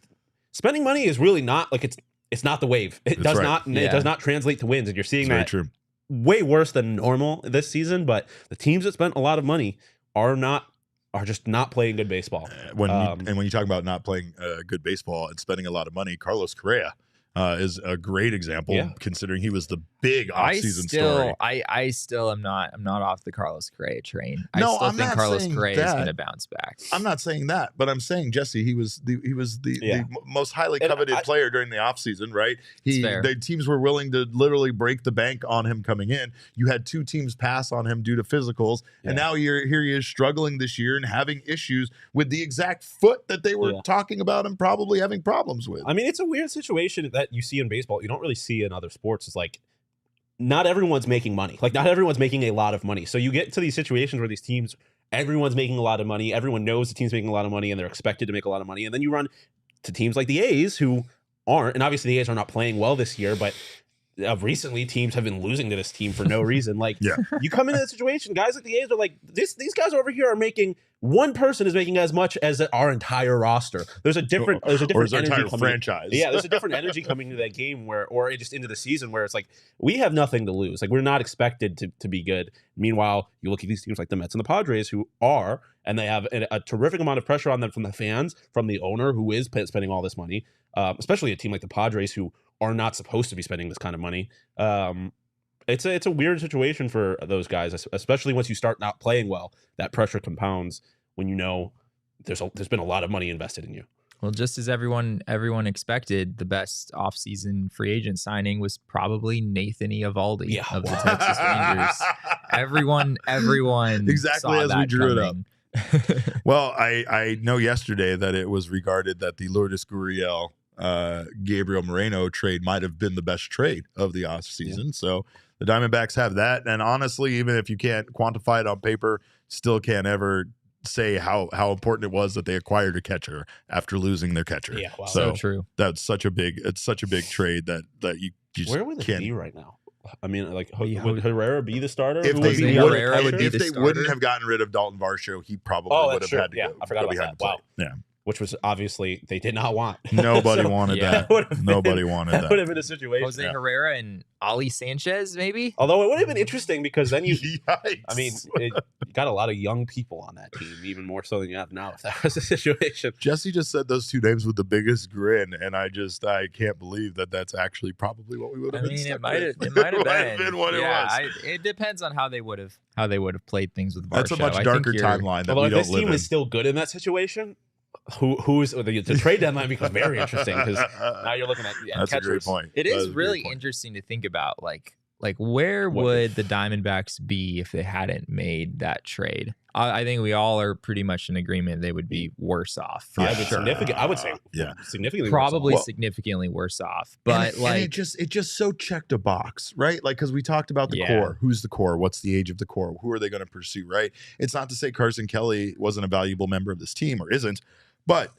spending money is really not like it's not the wave. It does not translate to wins, and you're seeing that way worse than normal this season. But the teams that spent a lot of money are just not playing good baseball. When you talk about not playing good baseball and spending a lot of money, Carlos Correa is a great example, considering he was the big offseason story. I still am not off the Carlos Correa train. No, I still think Carlos Correa is going to bounce back. I'm not saying that, but I'm saying, Jesse, he was the most highly coveted player during the offseason, right? The teams were willing to literally break the bank on him coming in. You had two teams pass on him due to physicals, and now here he is struggling this year and having issues with the exact foot that they were talking about and probably having problems with. I mean, it's a weird situation that you see in baseball. You don't really see in other sports. It's like not everyone's making money. Like not everyone's making a lot of money. So you get to these situations where these teams, everyone's making a lot of money. Everyone knows the team's making a lot of money and they're expected to make a lot of money. And then you run to teams like the A's who aren't, and obviously the A's are not playing well this year, but recently teams have been losing to this team for no reason. Like, Yeah. you come into that situation, guys like the A's are like, these guys over here are making, one person is making as much as our entire roster. There's a different or his energy entire coming. franchise. Yeah, there's a different energy coming into that game or just into the season where it's like, we have nothing to lose. Like, we're not expected to be good. Meanwhile, you look at these teams like the Mets and the Padres who are, and they have a terrific amount of pressure on them from the fans, from the owner who is spending all this money, especially a team like the Padres who are not supposed to be spending this kind of money. It's a weird situation for those guys, especially once you start not playing well. That pressure compounds when you know there's been a lot of money invested in you. Well, just as everyone expected, the best offseason free agent signing was probably Nathan Eovaldi of the Texas Rangers. Everyone Exactly saw as that we drew it up. coming. Well, I know yesterday that it was regarded that the Lourdes Gurriel Gabriel Moreno trade might have been the best trade of the offseason. So the Diamondbacks have that. And honestly, even if you can't quantify it on paper, still can't ever say how important it was that they acquired a catcher after losing their catcher. Yeah, wow. So true. It's such a big trade that you just where would it can't be right now? I mean, like, would Herrera be the starter? If Who they, would be would, the catcher? if they wouldn't have gotten rid of Dalton Varsho, he probably would have had to go. I forgot about behind that. the plate. Wow. Yeah. Which was obviously they did not want. Nobody So, wanted yeah, that. Nobody wanted That would that. have been a situation. Jose Herrera and Ali Sanchez, maybe? Although it would have been interesting because then you, Yikes. I mean, you got a lot of young people on that team, even more so than you have now. If that was the situation, Jesse just said those two names with the biggest grin, and I can't believe that that's actually probably what we would I have been. mean, stuck it might with. have been. what it was. It depends on how they would have played things with Varsho. That's a much I think darker you're- timeline that although we if don't this live team in. is still good in that situation, who's the trade deadline becomes very interesting because now you're looking at That's a catchers. great point. It That is a great really point. interesting to think about, like where What would if- the Diamondbacks be if they hadn't made that trade? I think we all are pretty much in agreement they would be worse off. For Yeah, sure. I would say Yeah. significantly Probably worse off. significantly worse off. But and it just so checked a box, right? Like, because we talked about the Yeah. core. Who's the core? What's the age of the core? Who are they going to pursue, right? It's not to say Carson Kelly wasn't a valuable member of this team or isn't, but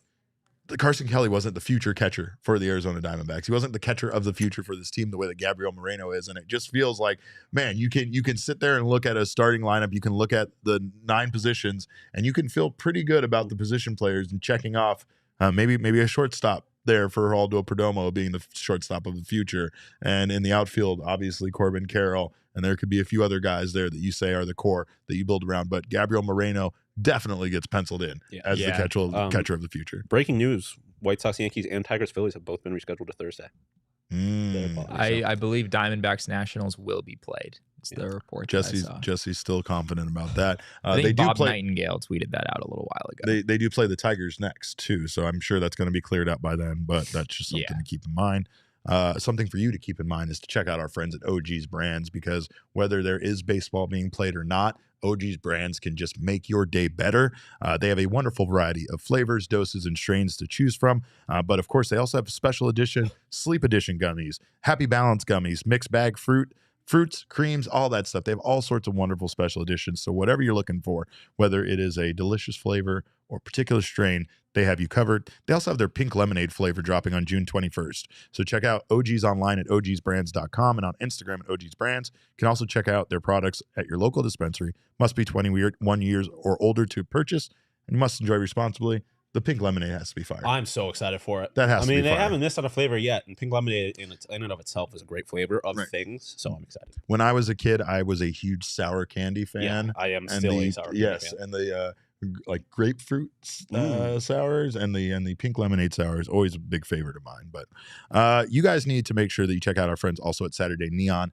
Carson Kelly wasn't the future catcher for the Arizona Diamondbacks. He wasn't the catcher of the future for this team the way that Gabriel Moreno is. And it just feels like, man, you can sit there and look at a starting lineup. You can look at the 9 positions and you can feel pretty good about the position players and checking off maybe a shortstop there for Geraldo Perdomo being the shortstop of the future. And in the outfield, obviously Corbin Carroll. And there could be a few other guys there that you say are the core that you build around. But Gabriel Moreno definitely gets penciled in as the catcher of the future. Breaking news: White Sox, Yankees, and Tigers, Phillies have both been rescheduled to Thursday. I believe Diamondbacks Nationals will be played. It's the report. that I saw. Jesse's still confident about that. I think They do Bob play. Nightingale tweeted that out a little while ago. They do play the Tigers next too, so I'm sure that's going to be cleared up by then. But that's just something to keep in mind. Something for you to keep in mind is to check out our friends at OG's Brands, because whether there is baseball being played or not, OG's Brands can just make your day better. They have a wonderful variety of flavors, doses, and strains to choose from. But of course, they also have special edition, sleep edition gummies, Happy Balance gummies, mixed bag fruits, creams, all that stuff. They have all sorts of wonderful special editions. So whatever you're looking for, whether it is a delicious flavor or particular strain, they have you covered. They also have their pink lemonade flavor dropping on June 21st. So check out OG's online at ogsbrands.com and on Instagram at ogsbrands. You can also check out their products at your local dispensary. Must be 21 years or older to purchase, and you must enjoy responsibly. The pink lemonade has to be fire. I'm so excited for it. That has to be they fire. haven't missed on a flavor yet, and pink lemonade in and of itself is a great flavor of things. So I'm excited. When I was a kid, I was a huge sour candy fan. Yeah, I am and still a sour candy fan. and the like grapefruit sours and the pink lemonade sour is always a big favorite of mine. But you guys need to make sure that you check out our friends also at Saturday Neon.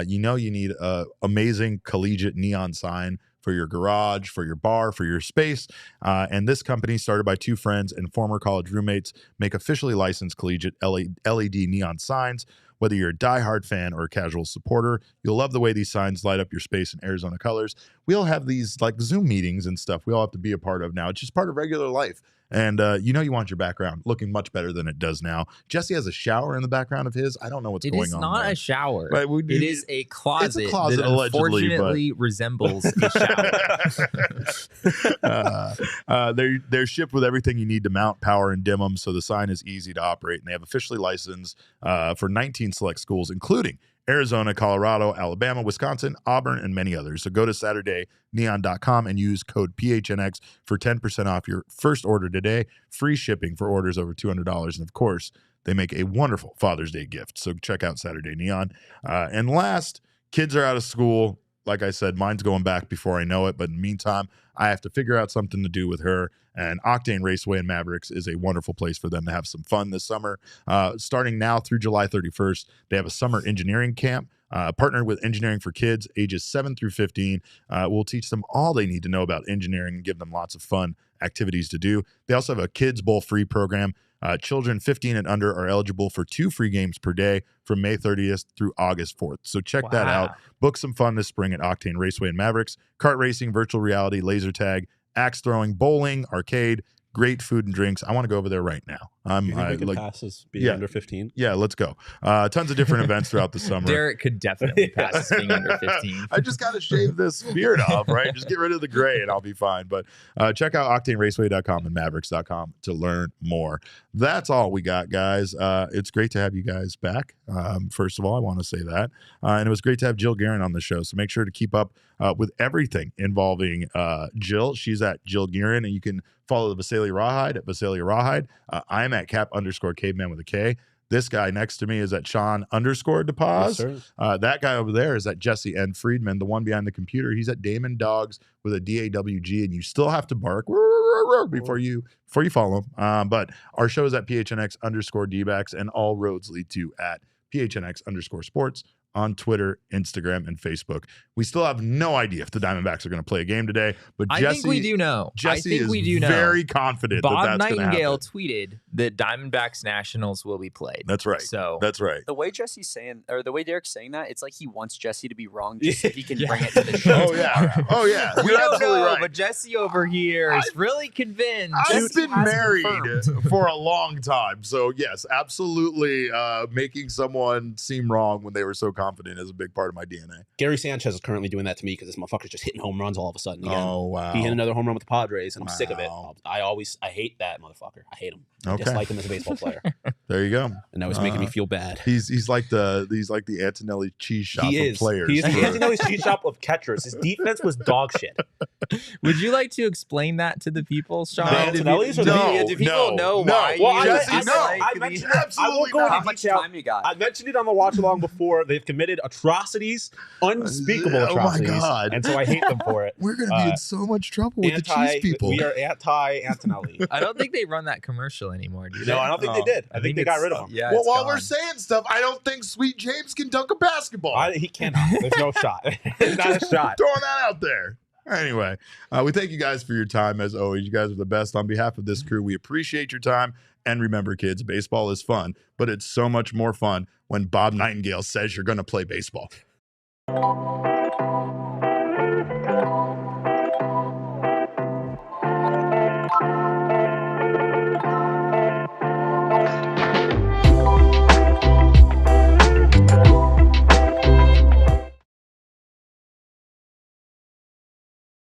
You need a amazing collegiate neon sign for your garage, for your bar, for your space. And this company, started by 2 friends and former college roommates, make officially licensed collegiate LED neon signs. Whether you're a diehard fan or a casual supporter, you'll love the way these signs light up your space in Arizona colors. We all have these like Zoom meetings and stuff we all have to be a part of now. It's just part of regular life. And you want your background looking much better than it does now. Jesse has a shower in the background of his. I don't know what's going on. It is not there. a shower. Right, it is a closet. It's a closet, that allegedly, unfortunately resembles a shower. They're shipped with everything you need to mount, power, and dim them, so the sign is easy to operate. And they have officially licensed for 19 select schools, including Arizona, Colorado, Alabama, Wisconsin, Auburn, and many others. So go to SaturdayNeon.com and use code PHNX for 10% off your first order today. Free shipping for orders over $200. And of course, they make a wonderful Father's Day gift. So check out Saturday Neon. And last, kids are out of school. Like I said, mine's going back before I know it. But in the meantime, I have to figure out something to do with her. And Octane Raceway in Mavericks is a wonderful place for them to have some fun this summer. Starting now through July 31st, they have a summer engineering camp. Partnered with Engineering for Kids, ages 7 through 15. We'll teach them all they need to know about engineering and give them lots of fun activities to do. They also have a Kids Bowl free program. Children 15 and under are eligible for 2 free games per day from May 30th through August 4th. So check that out. Book some fun this spring at Octane Raceway and Mavericks. Kart racing, virtual reality, laser tag, axe throwing, bowling, arcade, great food and drinks. I want to go over there right now. Pass as being under 15. Yeah, let's go. Tons of different events throughout the summer. Derek could definitely pass as being under 15. I just got to shave this beard off, right? Just get rid of the gray and I'll be fine. But check out octaneraceway.com and mavericks.com to learn more. That's all we got, guys. It's great to have you guys back. First of all, I want to say that. And it was great to have Jill Gearin on the show. So make sure to keep up with everything involving Jill. She's at Jill Gearin, and you can follow the Visalia Rawhide at Visalia Rawhide. I'm at Cap_caveman with a K. This guy next to me is at Shawn_DePaz. Yes, That guy over there is at Jesse N. Friedman, the one behind the computer. He's at Damon Dogs with a DAWG, and you still have to bark before you follow him. But our show is at PHNX_Dbacks, and all roads lead to at PHNX_sports on Twitter, Instagram, and Facebook. We still have no idea if the Diamondbacks are going to play a game today, but I think we do know. Jesse I think we do is know. very confident Bob that that's Nightingale going to tweeted that Diamondbacks Nationals will be played. That's right. So that's right. The way Jesse's saying, or the way Derek's saying that, it's like he wants Jesse to be wrong just so he can bring it to the show. Oh yeah. Oh yeah. we You're don't absolutely know, right. but Jesse over here is really convinced. I've Jesse been has married confirmed. for a long time. So yes, absolutely making someone seem wrong when they were so confident is a big part of my DNA. Gary Sanchez is currently doing that to me because this motherfucker's just hitting home runs all of a sudden again. Oh wow. He hit another home run with the Padres, and I'm sick of it. Wow. I hate that motherfucker. I hate him. I Okay. dislike him as a baseball player. There you go. And that was making me feel bad. He's like the Antonelli cheese shop of players. He is the Antonelli cheese shop of catchers. His defense was dog shit. Would you like to explain that to the people, Sean? The Antonellis or do people know why Well, you Jesse, dislike I the- mentioned it. I won't go not. into How much detail. time you got? I mentioned it on the watch along before. They've committed atrocities, unspeakable Oh my atrocities. God. And so I hate them for it. We're gonna be in so much trouble with the cheese people. We are anti-Antonelli. I don't think they run that commercial anymore, do they? No, I don't think they did. I think they got rid of him. Yeah, well, it's while we're gone. saying stuff, I don't think Sweet James can dunk a basketball. He cannot. There's no shot. There's not a shot. Throwing that out there. Anyway, we thank you guys for your time as always. You guys are the best. On behalf of this crew, we appreciate your time. And remember, kids, baseball is fun, but it's so much more fun when Bob Nightingale says you're going to play baseball.